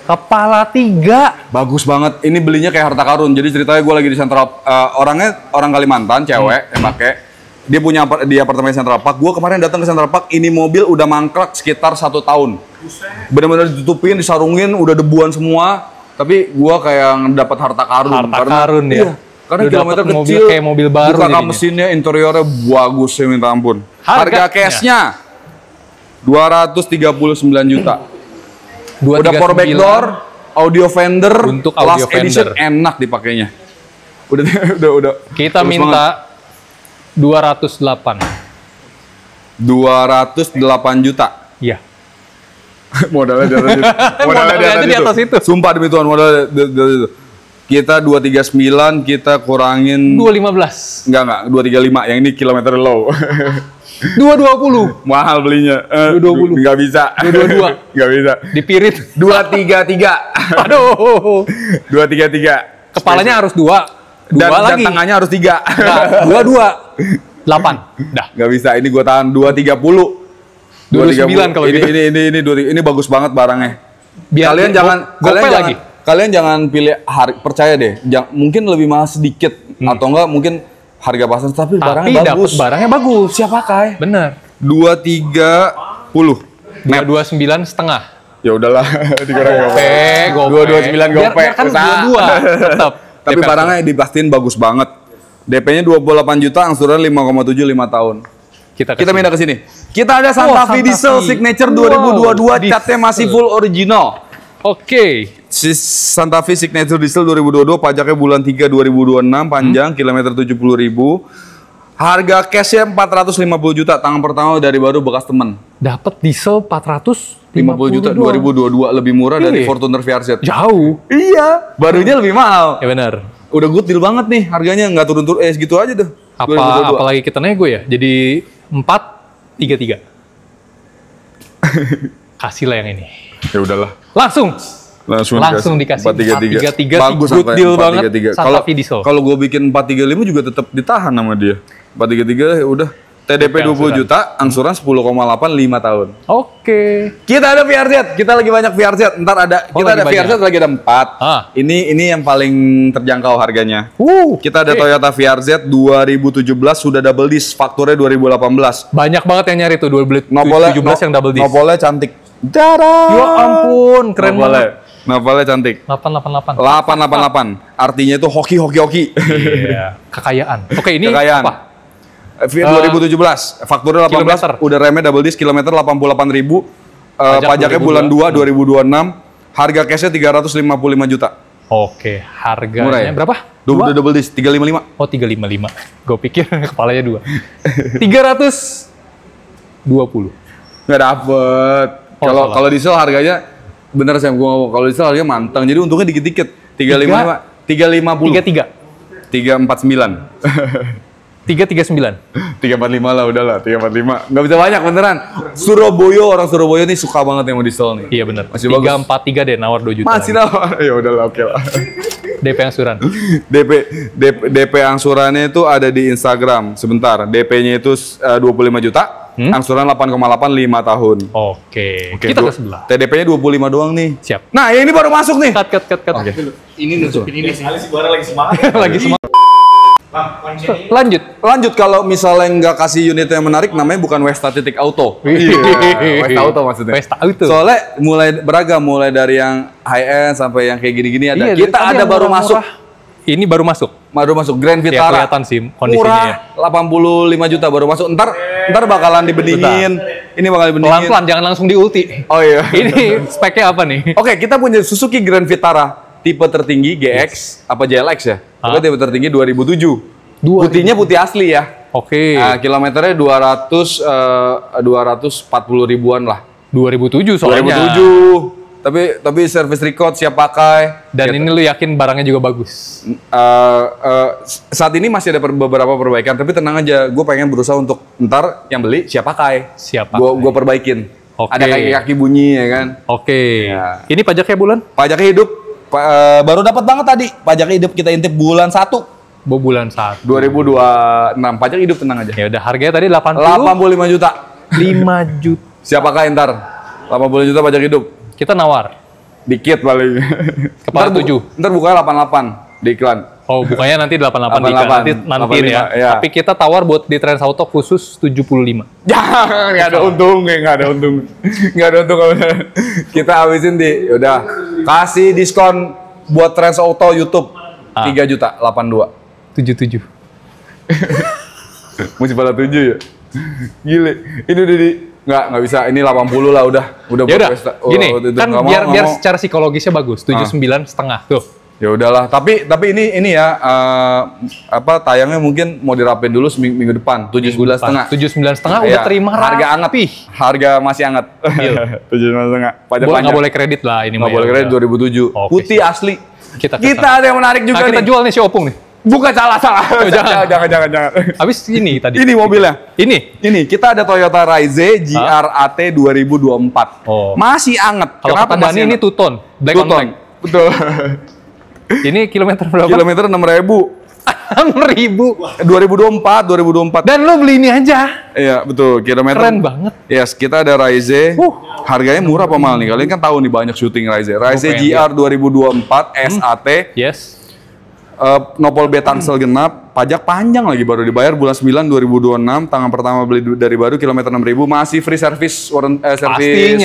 Kepala 3. Bagus banget. Ini belinya kayak harta karun. Jadi ceritanya gue lagi di Central orangnya orang Kalimantan, cewek yang pakai. Dia punya di apartemen Central Park. Gue kemarin datang ke Central Park, ini mobil udah mangkrak sekitar 1 tahun. Bener-bener ditutupin, disarungin, udah debuan semua. Tapi gue kayak dapat harta karun. Karun ya. Iya, karena kilometer kecil, kayak mobil baru. Buka mesinnya, interiornya bagus ya minta ampun. Harga cashnya 239 juta. Udah power back door, audio Fender, untuk audio last edition enak dipakainya. Udah. Kita minta 208 juta. Iya. Modalnya di atas itu. Sumpah demi Tuhan modalnya di atas itu. Kita 239, kita kurangin 215. Enggak, 235. Yang ini kilometer low. 220. Mahal belinya. 220. Enggak bisa. 222. Enggak bisa. Dipirit. 233. Aduh. 233. Kepalanya harus 2. Dan tangannya harus 3. Enggak, 22. 8. Dah. Enggak bisa. Ini gua tahan 230. 229 kalau gitu. Ini bagus banget barangnya. Kalian jangan pilih percaya deh. Mungkin lebih mahal sedikit atau enggak mungkin harga pasar tapi barangnya bagus. Barangnya bagus. Siap pakai. Bener. 230. 229 setengah. Ya udahlah, gopek. 229 gopek. Biar kan 22 tetap. Tapi barangnya dipastiin bagus banget. DP-nya 28 juta, angsuran 5,7 5 tahun. Kita pindah ke sini. Kita ada Santa Fe Diesel Signature 2022, catnya masih full original. Oke. Santa Fe Signature Diesel 2022, pajaknya bulan 3 2026, panjang, kilometer 70.000. Harga cashnya 450 juta, tangan pertama dari baru bekas temen. Dapat diesel 450 juta 2022, lebih murah dari Fortuner VRZ. Jauh. Iya, barunya lebih mahal. Ya benar. Udah good deal banget nih, harganya nggak turun-turun, segitu aja tuh. Apalagi kita nego ya, jadi 433. Kasihlah yang ini. Ya udahlah. Langsung dikasih 433. Bagus, good deal banget. Santa Fe Diesel. Kalau gue bikin 435 juga tetap ditahan sama dia. 433 udah. TDP 20 juta, angsuran 10,8 5 tahun. Oke. Kita ada VRZ, kita lagi banyak VRZ. Ntar ada VRZ lagi ada 4. Ini yang paling terjangkau harganya. Kita ada Toyota VRZ 2017 sudah double disc, fakturnya 2018. Banyak banget yang nyari tuh 2017 yang double disc. Nopolnya cantik. Ya ampun, keren banget. Nopolnya cantik. 888. 888. Artinya itu hoki. Iya. Kekayaan. Oke, ini kekayaan. apa? 2017, fakturnya 18, kilometer. udah remnya double disc, kilometer 88.000, pajaknya bulan 2 2026, harga cashnya 355 juta. Oke, harganya Murah ya? berapa? Double disc 355. Oh, 355. Gue pikir kepalanya 2. 320. Nggak dapet. Oh, Kalau diesel harganya bener sih gua ngomong, kalau diesel harganya manteng. Jadi untungnya dikit-dikit. 350. 349. 339. 345 lah udahlah, 345. Nggak bisa banyak beneran. Orang Surabaya nih suka banget yang mau diesel nih. Iya bener. Masih bagus. 343 deh, nawar 2 juta. Masih nawar. Ya udahlah, oke lah. DP angsuran. DP angsurannya itu ada di Instagram. Sebentar, DP-nya itu 25 juta, angsuran 8,8 5 tahun. Oke. Kita ke sebelah. TDP-nya 25 doang nih. Siap. Nah, ini baru masuk nih. Cut. Oke. Ini nutupin ini sih. Kali sih Bara lagi semangat. Lagi semangat. Lanjut. Kalau misalnya nggak kasih unit yang menarik, namanya bukan Westa titik auto. Westa auto maksudnya. Westa auto. Soalnya mulai beragam, mulai dari yang high end sampai yang kayak gini-gini ada. Iya, Kita tadi ada yang baru murah-murah. masuk. Ini baru masuk. Grand Ya, Vitara. kelihatan sih kondisinya. Murah, 85 juta baru masuk. Ntar bakalan dibeningin. Ini bakal dibeningin. Pelan-pelan, jangan langsung di ulti. Oh iya. Ini speknya apa nih? Oke, kita punya Suzuki Grand Vitara tipe tertinggi GX apa JLX ya? Pokoknya tipe tertinggi 2007. Putihnya putih asli ya. Oke. Nah, kilometernya 240 ribuan lah. 2007 soalnya. 2007. Tapi service record siap pakai. Dan ini lu yakin barangnya juga bagus? Saat ini masih ada beberapa perbaikan, tapi tenang aja, gue pengen berusaha untuk ntar yang beli siap pakai. Siap Gue perbaikin. Oke. Ada kaki-kaki bunyi ya kan. Oke. Ya. Ini pajaknya bulan? Pajaknya hidup. Baru dapat banget tadi. Pajaknya hidup kita intip bulan 1. Bulan 1. 2026. Pajak hidup, tenang aja. Ya udah, harganya tadi 85 juta. juta. Siap pakai ntar. 80 juta pajak hidup. Kita nawar. Dikit paling. Kepala 7. Ntar bukanya 88 di iklan. Oh, bukanya nanti 88 di iklan. Nanti 85, ya. ya. Tapi kita tawar buat di Trans Auto khusus 75. Jangan, nggak ada untung, nggak ada untung. Nggak ada untung kalau kita habisin di, udah kasih diskon buat Trans Auto YouTube 3 juta 82. 77. Mesti pada 7 ya. Gile. Ini udah di nggak bisa, ini 80 lah udah Ya udah, Westa. gini, kan Nggak mau, biar nggak mau. secara psikologisnya bagus, 79,5 tuh. Ya udahlah, tapi ini ya tayangnya mungkin mau dirapin dulu minggu depan 79,5. 79,5 udah Iya, terima harga anget. Harga masih anget. 79,5. Pajak Nggak panjang. boleh kredit lah ini. Nggak mah boleh ya kredit udah. 2007. Oke, Putih siap. asli. Kita Kita ada yang menarik juga kita nih. jual nih si Opung nih. Bukan salah. Jangan. Habis ini tadi. Ini mobilnya. Ini. Kita ada Toyota Raize GR-AT 2024. Oh. Masih anget. Kalau kata Dani ini two tone, black on black. Betul. Ini kilometer berapa? Kilometer 6.000. 6.000. 2024. Dan lo beli ini aja. Iya, betul. Kilometer. Keren banget. Yes, kita ada Raize. Harganya murah apa mahal nih? Kalian kan tahu nih banyak syuting Raize. Raize GR 2024 SAT. Yes. Nopol B tangsel genap, pajak panjang lagi baru dibayar bulan 9 2026, tangan pertama beli dari baru kilometer 6.000, masih free service service di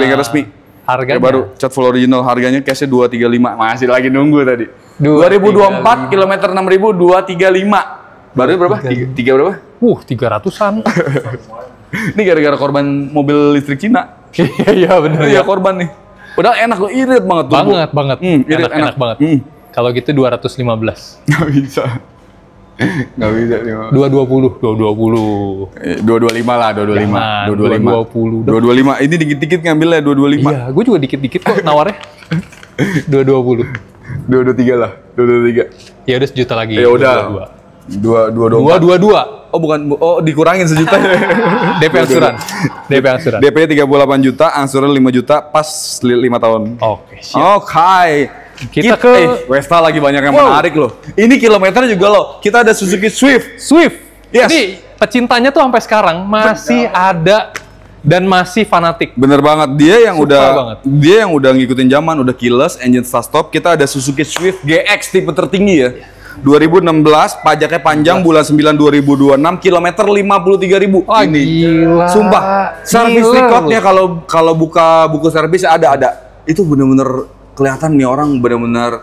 bengkel resmi. Harganya baru cat full original, harganya cashnya 235, masih lagi nunggu tadi. 2024 kilometer 6.000 235. Baru berapa? Tiga berapa? 300-an. Ini gara-gara korban mobil listrik Cina. Iya benar. Iya korban nih. Udah enak loh, irit banget tuh. Banget. Enak banget. Kalau gitu 215. Nggak bisa. Nggak bisa. 220. 225 lah, 225. 220. 225. Ini dikit-dikit ngambilnya 225. Iya, gue juga dikit-dikit kok nawarnya. 220. 223 lah, 223. Ya udah sejuta lagi. Ya udah. 222. Oh bukan, dikurangin sejuta. DP angsuran. DP 38 juta, angsuran 5 juta pas 5 tahun. Oke, siap. Oke. Kita ke Westa lagi banyak yang menarik loh. Ini kilometer juga loh. Kita ada Suzuki Swift. Yes. Ini pecintanya tuh sampai sekarang masih ada dan masih fanatik. Bener banget. Dia yang Suka banget. udah ngikutin zaman, udah keyless, engine start stop. Kita ada Suzuki Swift GX tipe tertinggi ya. 2016, pajaknya panjang, bulan 9 2026, kilometer 53.000. Wah, gila. Sumpah. Service recordnya kalau buka buku servis ada. Itu bener-bener kelihatan nih orang bener-bener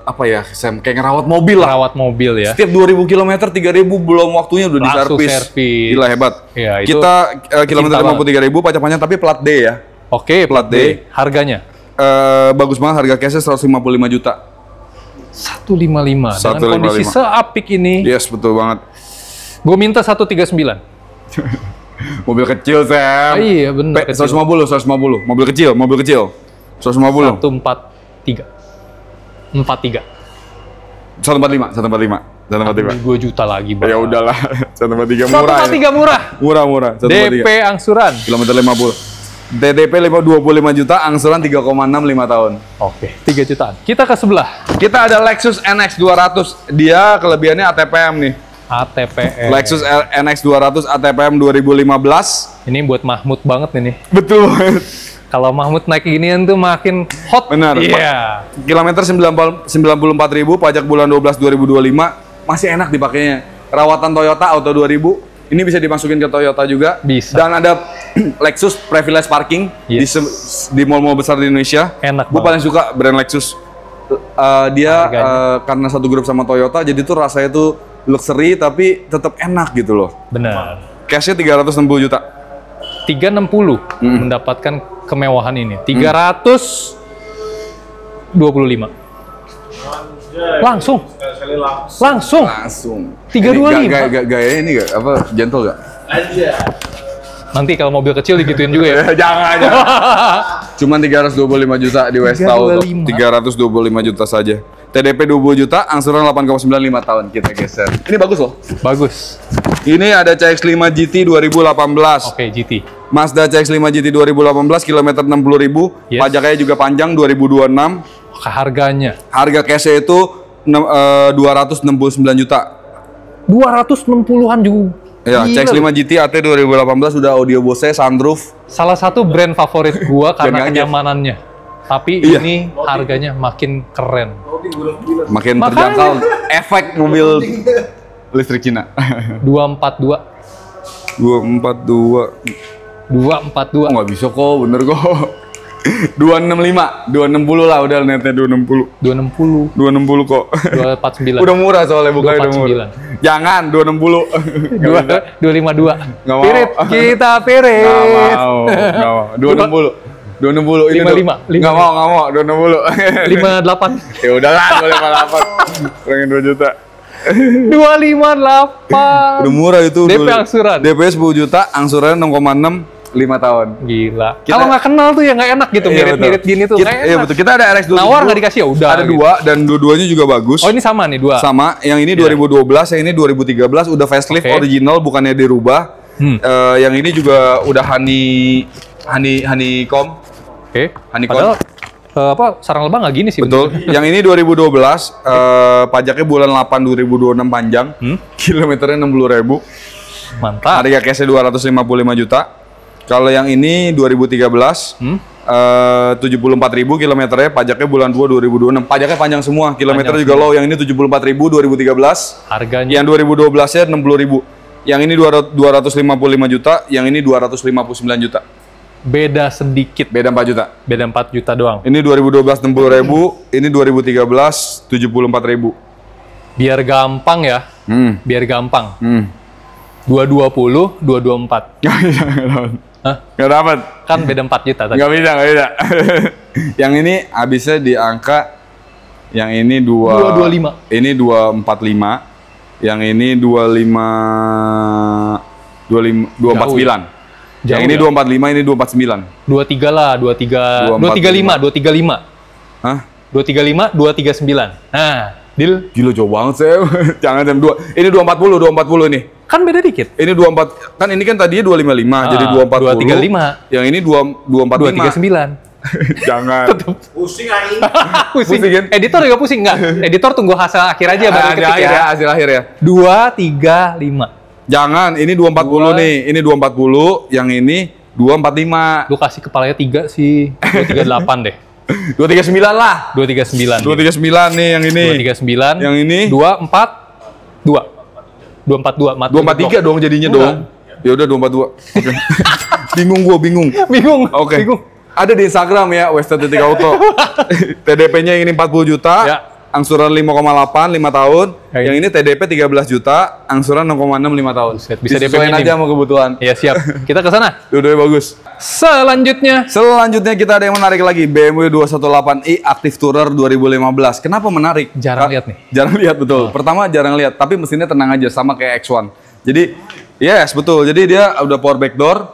apa ya, Sam, kayak ngerawat mobil lah. Rawat mobil ya. Setiap 2000 km, 3000 belum waktunya udah Langsung diservis. servis. Gila hebat. Ya, itu Kita kilometer cinta 53.000 pajak-panjang tapi plat D ya. Oke, Plat D. Harganya Bagus banget, harga cashnya 155 juta. 155 dengan 155. kondisi seapik ini. Yes, betul banget. Gue minta 139. Mobil kecil, Sam. Iya, bener. 150. Mobil kecil. 150. 143. 43. 145. 2 juta lagi, Bang. Ya udahlah, 143 murah. 143 murah. Murah. 143. DP angsuran. Kilometer 50. DDP 25 juta, angsuran 3,6 5 tahun. Oke, 3 jutaan. Kita ke sebelah. Kita ada Lexus NX 200. Dia kelebihannya ATPM nih. ATPM. Lexus NX 200 ATPM 2015. Ini buat Mahmud banget nih. Betul. Kalau Mahmud naik ginian tuh makin hot. Benar. Iya. Kilometer 94.000, pajak bulan 12 2025. Masih enak dipakainya. Rawatan Toyota Auto 2000. Ini bisa dimasukin ke Toyota juga. Bisa. Dan ada Lexus Privilege Parking di mall-mall besar di Indonesia. Enak Gue banget. paling suka brand Lexus. Dia karena satu grup sama Toyota, jadi tuh rasanya tuh luxury tapi tetap enak gitu loh. Benar. Cashnya 360 juta. 360 mendapatkan kemewahan ini. 325. Langsung. Langsung. 325. Gaya ini gak? Apa gentle gak? Nanti kalau mobil kecil digituin juga ya. Jangan. Cuman 325 juta di Westa Auto. 325 juta saja. TDP 20 juta, angsuran 8,95 tahun kita geser. Ini bagus loh. Bagus. Ini ada CX-5 GT 2018. Oke, GT. Mazda CX-5 GT 2018, kilometer 60.000. Yes. Pajaknya juga panjang 2026. Harganya Harga cashnya itu 269 juta. 260-an juga. Ya, Gila CX-5 loh. GT AT 2018 udah audio Bose, sunroof. Salah satu brand favorit gua karena Jangan aja. kenyamanannya. Tapi Iya. ini harganya makin keren. Makin Makanya. terjangkau. Efek mobil listrik Cina. 242. 242. 242. Nggak bisa kok, bener kok. 265, 260 lah udah netnya 260. 260. 260 kok. 249. Udah murah soalnya bukannya udah murah. 249. Jangan 260. 252. Nggak mau. Pirit, kita pirit. Nggak mau. 260. 260 ini 55. Nggak mau 260. 58. Ya udahlah 258. Kurangin 2 juta. 258. Udah murah itu. DP angsuran. DP 10 juta, angsuran 6,6 5 tahun. Gila. Kita- Kalau nggak kenal tuh ya nggak enak gitu. Iya, Mirip-mirip betul. gini tuh Kita, nggak iya enak. betul. Kita ada RX 2000. Nawar nggak dikasih ya udah. Ada gitu. 2 dan dua-duanya juga bagus. Oh ini sama nih 2. Sama, yang ini 2012, yang ini 2013 udah facelift Oke. original bukannya dirubah. Yang ini juga udah honeycomb. Oke. Honeycomb. Padahal sarang lebah nggak gini sih. Betul. Yang ini 2012, pajaknya bulan 8 2026 panjang. Kilometernya 60.000. Mantap. Harga cashnya 255 juta. Kalau yang ini 2013, 74.000 kilometernya, pajaknya bulan 2 2026. Pajaknya panjang semua, kilometer Panjang juga low. Yang ini 74.000 2013. Harganya Yang 2012-nya 60.000. Yang ini 255 juta, yang ini 259 juta. beda sedikit. Beda 4 juta. Beda 4 juta doang. Ini 2012 60.000, ini 2013 74.000. Biar gampang ya. Biar gampang. 220, 224. Nggak bisa, nggak dapat. Hah? Nggak dapat. Kan beda 4 juta tadi. Nggak bisa. Yang ini habisnya di angka, yang ini 225. Ini 245. Yang ini 249. Yang Jauh ini ya? 245, ini 249. 23 lah, 235, 235. Hah? 235, 239. Nah, deal. Gila jauh banget, Sam. Jangan Sam. Ini 240 nih. Kan beda dikit. Ini 24, kan ini kan tadinya 255, jadi 240. 235. Yang ini 245. 239. Jangan. Pusing aing. Pusing. Pusing, kan? Editor juga pusing enggak? Editor tunggu hasil akhir aja baru ketik ya. Hasil akhir ya. 235. Jangan, ini 240 nih. Ini 240, yang ini 245. Lu kasih kepalanya 3 sih. 238 deh. 239 lah. 239. 239 nih yang ini. 239. Yang ini 242. 242. 243 dong jadinya dong. Ya udah 242. Oke. Bingung. Bingung. Oke. Bingung. Ada di Instagram ya, Westa.auto. TDP-nya yang ini 40 juta, Ya. angsuran 5,8 5 tahun. Oke. Yang ini TDP 13 juta, angsuran 6,6 5 tahun. Buset, bisa Disesuaiin DP-nya aja sama kebutuhan. Ya siap. Kita ke sana. Dua-duanya bagus. Selanjutnya. Selanjutnya kita ada yang menarik lagi, BMW 218i Active Tourer 2015. Kenapa menarik? Jarang lihat nih. Jarang lihat, betul. Pertama jarang lihat, tapi mesinnya tenang aja, sama kayak X1. Jadi, yes betul. Jadi dia udah power back door,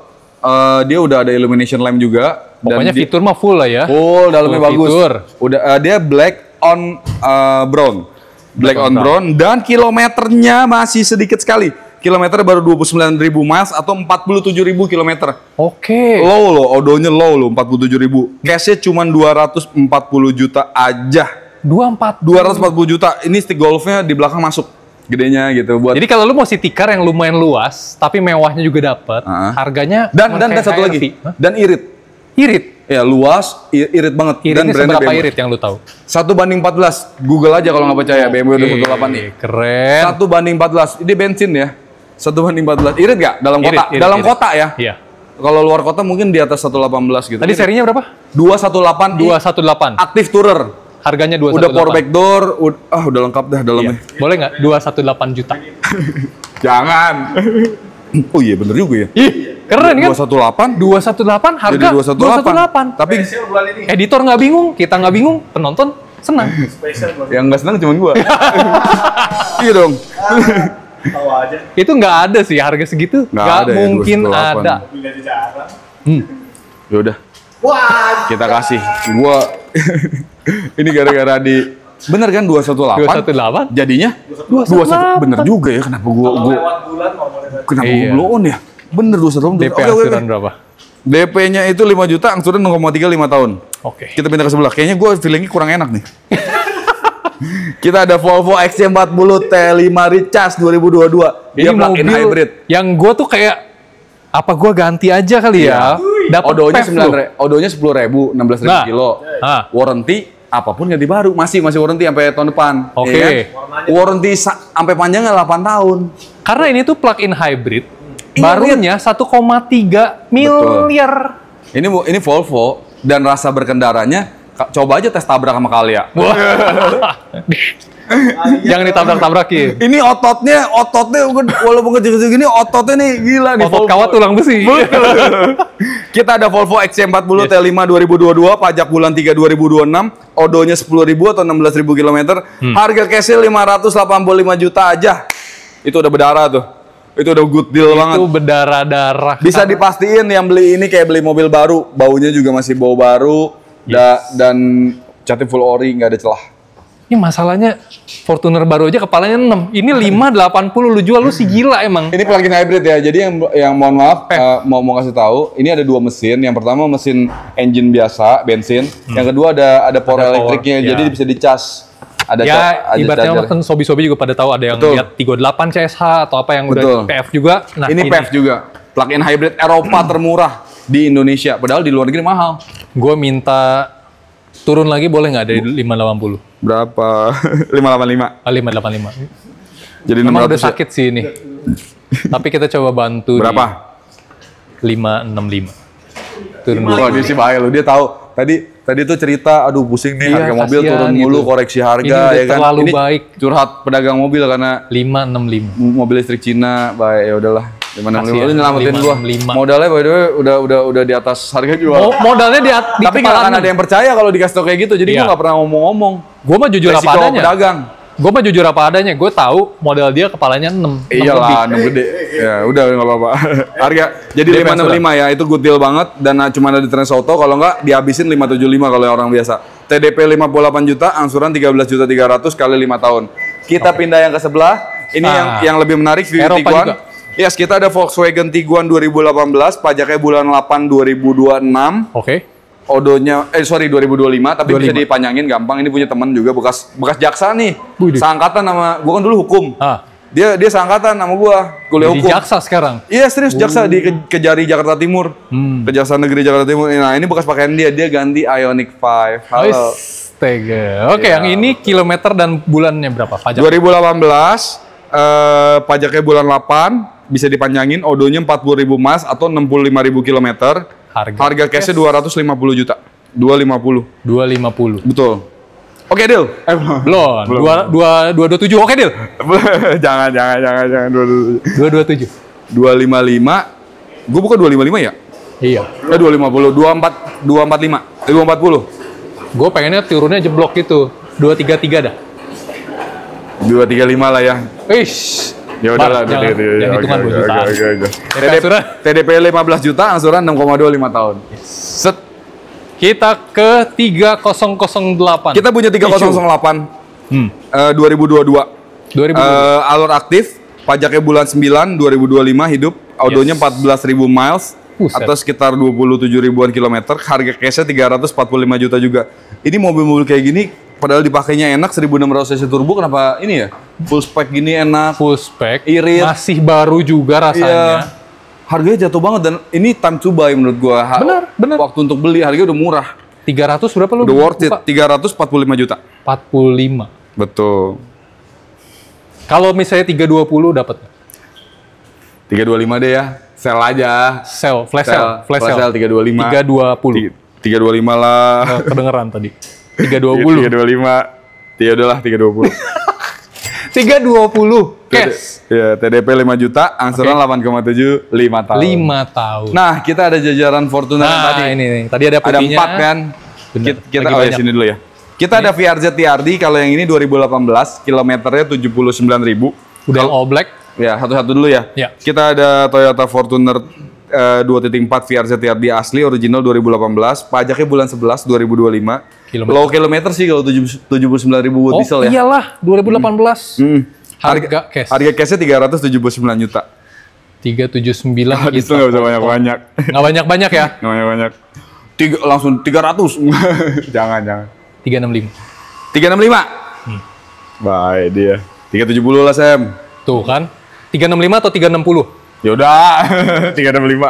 dia udah ada illumination lamp juga. Pokoknya dan fitur mah full lah ya. full, dalamnya Full bagus. fitur. Udah dia black on brown. Black on brown dan kilometernya masih sedikit sekali. Kilometer baru 29.000 miles atau 47.000 kilometer. Oke. Low loh, odonya low loh, 47.000. Cashnya cuma 240 juta aja. 24. 240 juta. Ini stick golfnya di belakang masuk. Gedenya gitu buat. Jadi kalau lu mau city car yang lumayan luas, tapi mewahnya juga dapet, harganya dan kayak satu HRV. lagi. Hah? Dan irit. Irit. Ya luas, irit banget. Iritnya dan brandnya seberapa BMW. irit yang lu tahu? 1:14. Google aja kalau nggak percaya BMW 218i. Keren. 1:14. Ini bensin ya. 1:14. Irit nggak dalam kota? Irit, Dalam irit. kota ya. Iya. Kalau luar kota mungkin di atas 118 gitu. Tadi serinya berapa? 218i 218. Active Tourer. Harganya 218. Udah power back door, udah lengkap dah dalamnya. Boleh nggak? 218 juta. Jangan. Oh iya bener juga ya. Ih, keren kan? 218 218 harga jadi 218. 218. Tapi Spesial bulan ini. Editor nggak bingung, kita nggak bingung, penonton senang. Spesial bulan yang nggak senang cuma gua. Iya dong. tahu aja. Itu nggak ada sih harga segitu. Nggak Nggak ada ya, mungkin 218. ada. Mobil aja jarang. Ya udah, Wah, kita kasih. Gua ini gara-gara di bener kan 218? 218? Jadinya 21. Bener juga ya, kenapa gua lewat bulan mau lewat. kenapa Iya. gua blow on ya? Bener 218. DP Oke. angsuran berapa? DP-nya itu 5 juta, angsuran 0,3 5 tahun. Oke. Kita pindah ke sebelah. Kayaknya gue feelingnya kurang enak nih. Kita ada Volvo XC40 T5 Recharge 2022. Dia Ini plug-in mobil hybrid. yang gue tuh kayak apa gue ganti aja kali ya? Dapat Odonya PEV loh. odonya 10.000, 16.000 Nah. kilo. Ah. Warranty apapun ganti baru, masih warranty sampai tahun depan. Oke. Ya kan? Warranty sampai panjangnya 8 tahun. Karena ini tuh plug-in hybrid, Iya, barunya 1,3 miliar. Ini Volvo dan rasa berkendaranya coba aja tes tabrak sama Kalia. Jangan ditabrak-tabrakin. Ini ototnya walaupun kecil-kecil gini ototnya nih gila nih. Otot Volvo. kawat tulang besi. Kita ada Volvo XC40 T5 2022, pajak bulan 3 2026, odonya 10.000 atau 16.000 km. Harga cashnya 585 juta aja. Itu udah berdarah tuh. Itu udah good deal banget. Itu berdarah-darah. Bisa dipastiin yang beli ini kayak beli mobil baru, baunya juga masih bau baru, dan catnya full ori, nggak ada celah. Ini masalahnya Fortuner baru aja kepalanya 6. Ini 580 lu jual lu sih gila emang. Ini plug-in hybrid ya. Jadi yang mohon maaf mau kasih tahu, ini ada dua mesin. Yang pertama mesin engine biasa, bensin. Yang kedua ada power Ada elektriknya. power, Jadi ya. bisa dicas. Ada Ibaratnya charger. kan sobi-sobi juga pada tahu ada yang Betul. lihat 38 CSH atau apa yang Betul. udah PF juga. Nah, Ini PHEV juga. Plug-in hybrid Eropa termurah di Indonesia. Padahal di luar negeri mahal. Gue minta turun lagi boleh nggak dari 580? Berapa? 585. 585. Jadi Memang 600 udah sakit sih ini. Tapi kita coba bantu Berapa? di 565. Turun dulu. Wah, dia sih bahaya loh. Dia tahu. Tadi tuh cerita, aduh pusing nih, Iya, harga mobil kasihan turun mulu, gitu. koreksi harga Ini udah ya kan. terlalu Ini baik. curhat pedagang mobil karena 565. mobil listrik Cina, baik ya udahlah. Gimana Kasihan, lu nyelamatin gua. 565. Modalnya by the way udah di atas harga jual. Modalnya di Tapi nggak akan ada yang percaya kalau dikasih tau kayak gitu. Jadi Iya. gua nggak pernah ngomong-ngomong. Gue mah jujur apa Resiko adanya. pedagang. Gue mah jujur apa adanya. Gue tahu modal dia kepalanya 6. Iyalah, 6 gede. Ya udah nggak apa-apa. Harga jadi DP 565 ya, itu good deal banget dan cuma ada di Trans Auto. Kalau nggak dihabisin 575 kalau yang orang biasa. TDP 58 juta, angsuran 13.300 kali 5 tahun. Kita pindah yang ke sebelah. Ini yang lebih menarik Vivi Eropa Tiguan. juga. Yes, kita ada Volkswagen Tiguan 2018, pajaknya bulan 8 2026. Oke. Odonya 2025 tapi 25. bisa dipanjangin gampang. Ini punya teman juga bekas jaksa nih. Widih. Seangkatan sama gua kan dulu hukum. Ah. Dia seangkatan sama gua, kuliah Jadi hukum. jaksa sekarang. Iya serius jaksa di Kejari Jakarta Timur. Kejaksaan Negeri Jakarta Timur. Nah, ini bekas pakaian dia ganti Ioniq 5. Halo. Astaga. Oke, Iya. yang ini kilometer dan bulannya berapa pajak? 2018 pajaknya bulan 8 bisa dipanjangin, odonya 40.000 mas atau 65.000 kilometer. Harga cashnya 250 juta. 250. 250. Betul. Oke, deal. Belum. 227. Oke, deal. jangan 227. 255. Gue bukan 255 ya? Iya. 250, 245, 240. Gue pengennya turunnya jeblok gitu. 233 dah. 235 lah ya. Ish. Ya udahlah, jangan hitungan 2 jutaan. TDP 15 juta, angsuran 6,25 tahun. Set. Kita ke 3008. Kita punya 3008. 2022. 2000. Alur aktif, pajaknya bulan 9 2025 hidup, audionya 14.000 miles. Atau sekitar 27 ribuan kilometer, harga cashnya 345 juta juga. Ini mobil-mobil kayak gini, padahal dipakainya enak, 1600 cc turbo, kenapa ini ya? Full spec gini enak. Full spec, irit. masih baru juga rasanya. Iya. Harganya jatuh banget dan ini time to buy menurut gua. Bener. Waktu untuk beli harganya udah murah. 300 berapa lu? Udah worth it, 345 juta. 45. Betul. Kalau misalnya 320 dapat 325 deh ya. Sell aja. flash sale 325. 320. 325 lah. Kedengeran tadi. 320. 325. Ya udahlah 320. 320 cash. Ya, TDP 5 juta, angsuran 8,7 5 tahun. 5 tahun. Nah, kita ada jajaran Fortuner yang tadi. Ini nih. Tadi ada putihnya. Ada 4 kan? Bener, Kita banyak. sini dulu ya. Kita ada VRZ TRD, kalau yang ini 2018, kilometernya 79.000. Udah yang all black. Ya, satu-satu dulu ya. Ya. Kita ada Toyota Fortuner 2.4 VRZ TRD asli, original 2018, pajaknya bulan 11 2025. Low kilometer sih kalau 79.000 buat diesel ya. Iyalah, 2018. Harga cash. Harga cashnya 379 juta. 379 Itu nggak bisa banyak-banyak. Nggak banyak-banyak ya? Nggak banyak-banyak. Langsung 300. jangan. 365. 365. Baik dia. 370 lah, Sam. Tuh kan. 365 atau 360? Yaudah, 365.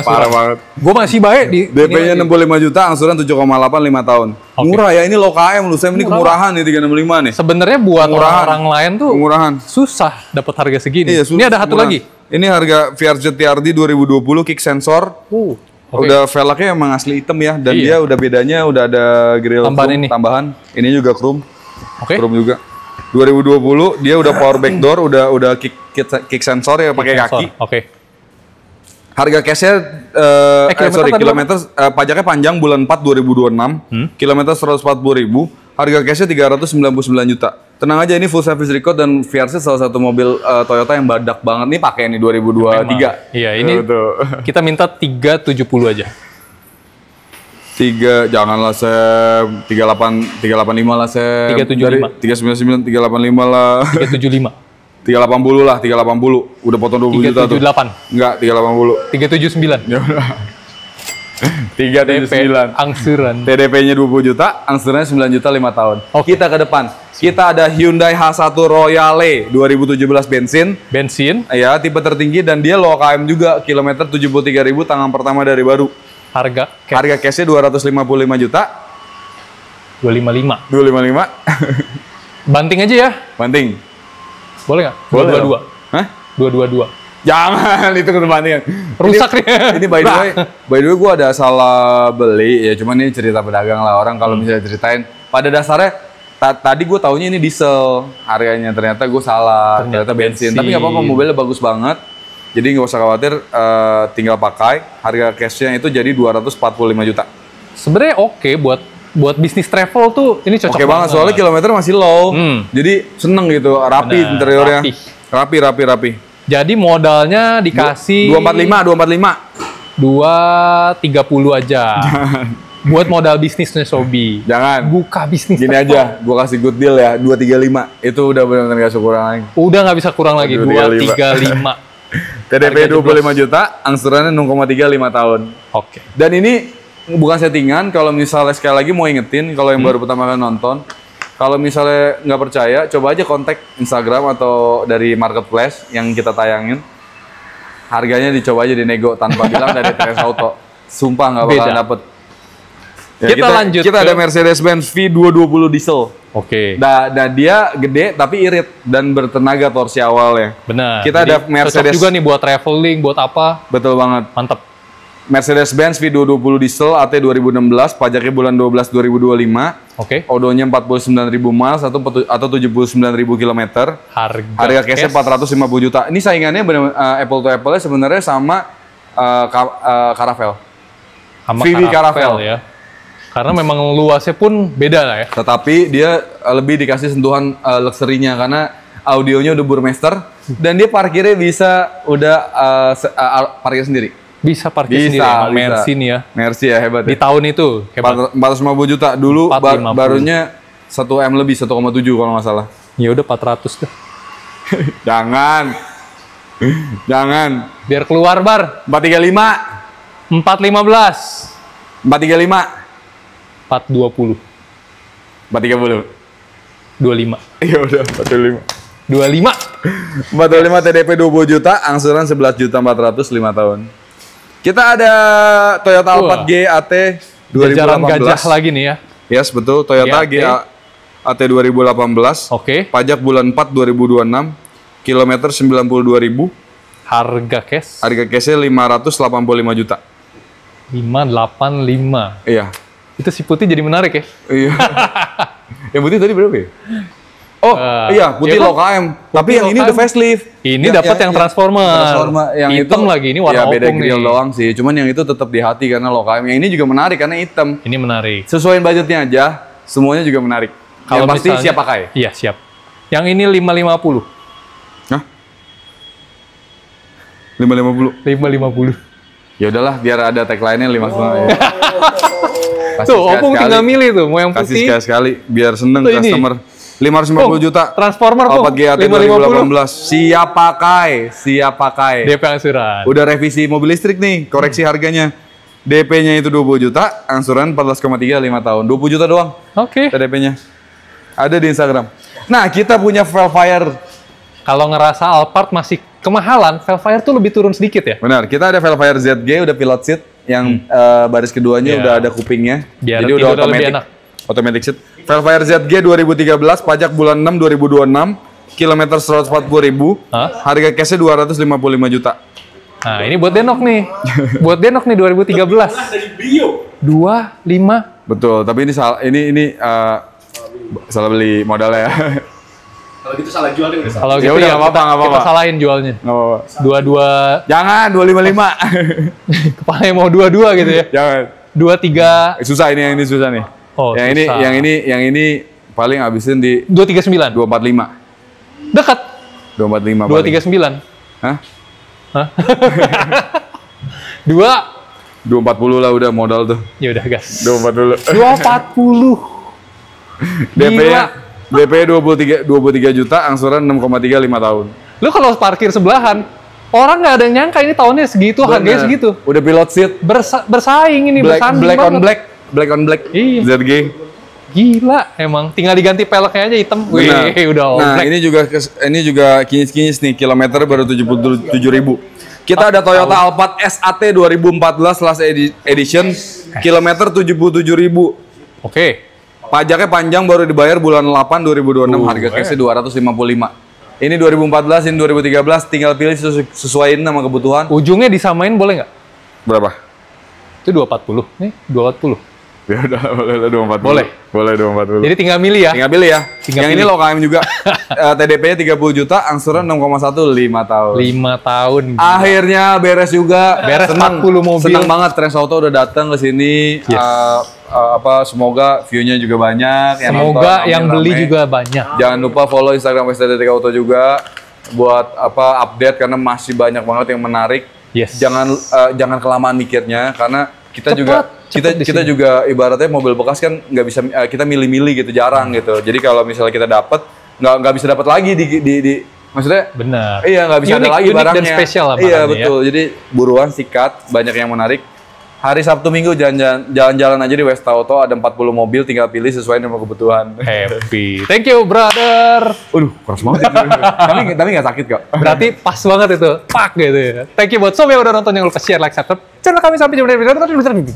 Parah banget. Gue masih baik di DP-nya 65 juta, angsuran 7,8 5 tahun. Okay. Murah ya, ini low KM lu. Sam, ini kemurahan nih 365 nih. Sebenarnya buat orang lain tuh kemurahan. Susah dapat harga segini. Iya, ini ada satu lagi. Ini harga VRZ TRD 2020 kick sensor. Okay. Udah velgnya emang asli hitam ya, dan dia udah bedanya udah ada grill tambahan. Ini juga chrome. Chrome juga. 2020 dia udah power back door, udah kick sensor ya, pakai kaki. Harga cashnya kilometer pajaknya panjang bulan 4 2026, kilometer 140.000, harga cashnya 399 juta. Tenang aja, ini full service record dan VRZ salah satu mobil Toyota yang badak banget nih pakai nih 2023. Iya, ini kita minta 370 aja. janganlah Sam, 385 lah Sam. 375. 399, 385 lah. 375. 380 lah, 380. Udah potong 20 juta tuh. 378. Enggak, 380. 379. Ya udah. 379. Angsuran. TDP-nya 20 juta, angsurannya 9 juta 5 tahun. Kita ke depan. Kita ada Hyundai H1 Royale 2017 bensin. Ya, tipe tertinggi dan dia low KM juga, kilometer 73.000, tangan pertama dari baru. Harga cashnya 255 juta. 255. 255. Banting aja ya. Banting. Boleh nggak? Boleh. 222. Hah? 222. Jangan, itu keterbandingan. Rusak nih. Ini by the way gue ada salah beli ya, cuman ini cerita pedagang lah, orang kalau misalnya ceritain. Pada dasarnya tadi gue taunya ini diesel harganya, ternyata gue salah, ternyata bensin. Tapi nggak apa-apa, mobilnya bagus banget. Jadi nggak usah khawatir, tinggal pakai. Harga cashnya itu jadi 245 juta. Sebenarnya oke buat bisnis travel tuh ini cocok banget. Soalnya kilometer masih low. Jadi seneng gitu, rapi interiornya. Rapi. Jadi modalnya dikasih 245. 230 aja. Buat modal bisnisnya Sobi. Jangan. Buka bisnis. Gini aja, gua kasih good deal ya, 235. Itu udah benar-benar nggak bisa kurang lagi. Udah nggak bisa kurang lagi, 235. TDP 25 juta, angsurannya 0,3 5 tahun. Dan ini bukan settingan, kalau misalnya sekali lagi mau ingetin, kalau yang baru pertama kali nonton, kalau misalnya nggak percaya, coba aja kontak Instagram atau dari marketplace yang kita tayangin. Harganya dicoba aja dinego tanpa bilang dari Trans Auto. Sumpah nggak bakalan dapet. Ya, kita lanjut. Kita ada Mercedes-Benz V220 diesel. Dan dia gede tapi irit dan bertenaga torsi awalnya. Benar. Kita ada Mercedes juga nih buat traveling, buat apa? Betul banget. Mantap. Mercedes-Benz V220 diesel AT 2016, pajaknya bulan 12 2025. Oke. Odonya 49.000 miles atau 79.000 km. Harga cashnya 450 juta. Ini saingannya bener, apple to apple-nya sebenarnya sama Caravelle. Sama VW Caravelle ya. Karena memang luasnya pun beda lah ya. Tetapi dia lebih dikasih sentuhan luxury-nya karena audionya udah Burmester dan dia parkirnya bisa parkir sendiri. Bisa parkir sendiri. Mercy nih ya. Mercy ya hebat. Di tahun itu hebat. 450 juta dulu 450. barunya 1M lebih 1,7 kalau nggak salah. Ya udah 400 dah. Jangan. Jangan. Biar keluar bar. 435. 415. 435. 420. 430. 25. Iya udah 425. 25. 45 TDP 20 juta, angsuran 11 juta 400 5 tahun. Kita ada Toyota Alphard GAT 2018. Jajaran gajah lagi nih ya. Yes, betul. Toyota GAT 2018. Oke. Pajak bulan 4 2026. Kilometer 92.000. Harga cash Harga cashnya 585 juta. 585. Iya. Itu si putih jadi menarik ya. Iya. Yang putih tadi berapa ya? Oh, iya, putih iya kan? low KM. Tapi yang ini udah facelift. Ini dapat yang transformer. Yang hitam itu, lagi, ini warna ya, beda opung grill nih. doang sih. Cuman yang itu tetap di hati karena low KM. Yang ini juga menarik karena hitam. Ini menarik. Sesuaiin budgetnya aja, semuanya juga menarik. Yang pasti misalnya- siap pakai. Iya, siap. Yang ini 550. Hah? 550. 550. Ya udahlah, biar ada tagline-nya 550. Ya. Tuh, opung tinggal milih tuh, mau yang Kasih putih. sekali biar seneng Tuh ini. customer. 550 juta. Transformer tuh. Alphard GAT 2018. Siap pakai, siap pakai. DP angsuran. Udah revisi mobil listrik nih, koreksi harganya. DP-nya itu 20 juta, angsuran 14,3 5 tahun. 20 juta doang Oke. DP-nya. Ada di Instagram. Nah, kita punya Velfire. Kalau ngerasa Alphard masih kemahalan, Velfire tuh lebih turun sedikit ya. Benar, kita ada Velfire ZG udah pilot seat yang baris keduanya Iya. udah ada kupingnya. Biar Jadi udah tidur lebih automatic. enak. Automatic seat. Velfire ZG 2013, pajak bulan 6 2026, kilometer 140.000, Hah? harga cashnya 255 juta. Nah, ini buat Denok nih. Buat Denok nih 2013. Dari bio. 25. Betul, tapi ini salah beli modalnya ya. Kalau gitu salah jual deh udah salah. Kalau Ya gitu udah, ya nggak apa-apa, nggak kita apa-apa. salahin jualnya. Nggak apa-apa. 22 Jangan 255. kepalanya mau 22 gitu ya. Jangan. 23 Susah ini, yang ini susah nih. Oh, yang susah. yang ini paling habisin di 239. 245. Dekat. 245 paling. 239. Hah? Hah? 2 240 lah udah modal tuh. ya udah gas. 240. 240. DP-nya 23 juta, angsuran 6,3 5 tahun. Lu kalau parkir sebelahan, orang nggak ada yang nyangka ini tahunnya segitu, harganya Bener. segitu. Udah pilot seat. Bersaing ini, bersanding Black on banget. black. Black on black. Iya. ZG. Gila, emang tinggal diganti peleknya aja hitam. Benar. Wih, udah all Nah, black. ini juga kinyis-kinyis nih, kilometer baru 77.000. Kita ada Toyota Alphard SAT 2014 last edition, kilometer 77.000. Oke. Pajaknya panjang baru dibayar bulan 8 2026, harga cashnya 255. Ini 2014, ini 2013, tinggal pilih sesuaiin sama kebutuhan. Ujungnya disamain boleh nggak? Berapa? Itu 240. Nih, 240. Ya udah, boleh 240. Boleh. Boleh 240. Jadi tinggal milih ya. Tinggal pilih ya. Tinggal Yang ini pilih. low KM juga. TDP-nya 30 juta, angsuran 6,1 5 tahun. 5 tahun. Akhirnya beres juga. Beres 40 mobil. Senang banget Trans Auto udah datang ke sini. Yes. Semoga view-nya juga banyak. Semoga nonton, yang rame. beli juga banyak. Jangan lupa follow Instagram STTK Auto juga buat update karena masih banyak banget yang menarik. Yes. Jangan kelamaan mikirnya karena kita Cepet di kita sini. juga ibaratnya mobil bekas kan nggak bisa kita milih-milih gitu, jarang gitu. Jadi kalau misalnya kita dapat nggak bisa dapat lagi di maksudnya Benar. iya nggak bisa Unik- ada lagi unik barangnya. dan spesial lah Iya barangnya betul. Jadi buruan sikat, banyak yang menarik. Hari Sabtu Minggu jalan-jalan aja di Westa Auto, ada 40 mobil, tinggal pilih sesuai dengan kebutuhan. Happy. Thank you, brother. Waduh, keras banget. tapi nggak sakit kok. Berarti pas banget itu. Pak gitu ya. Thank you buat semua yang udah nonton, yang lupa share, like, subscribe channel kami sampai jumpa di video berikutnya.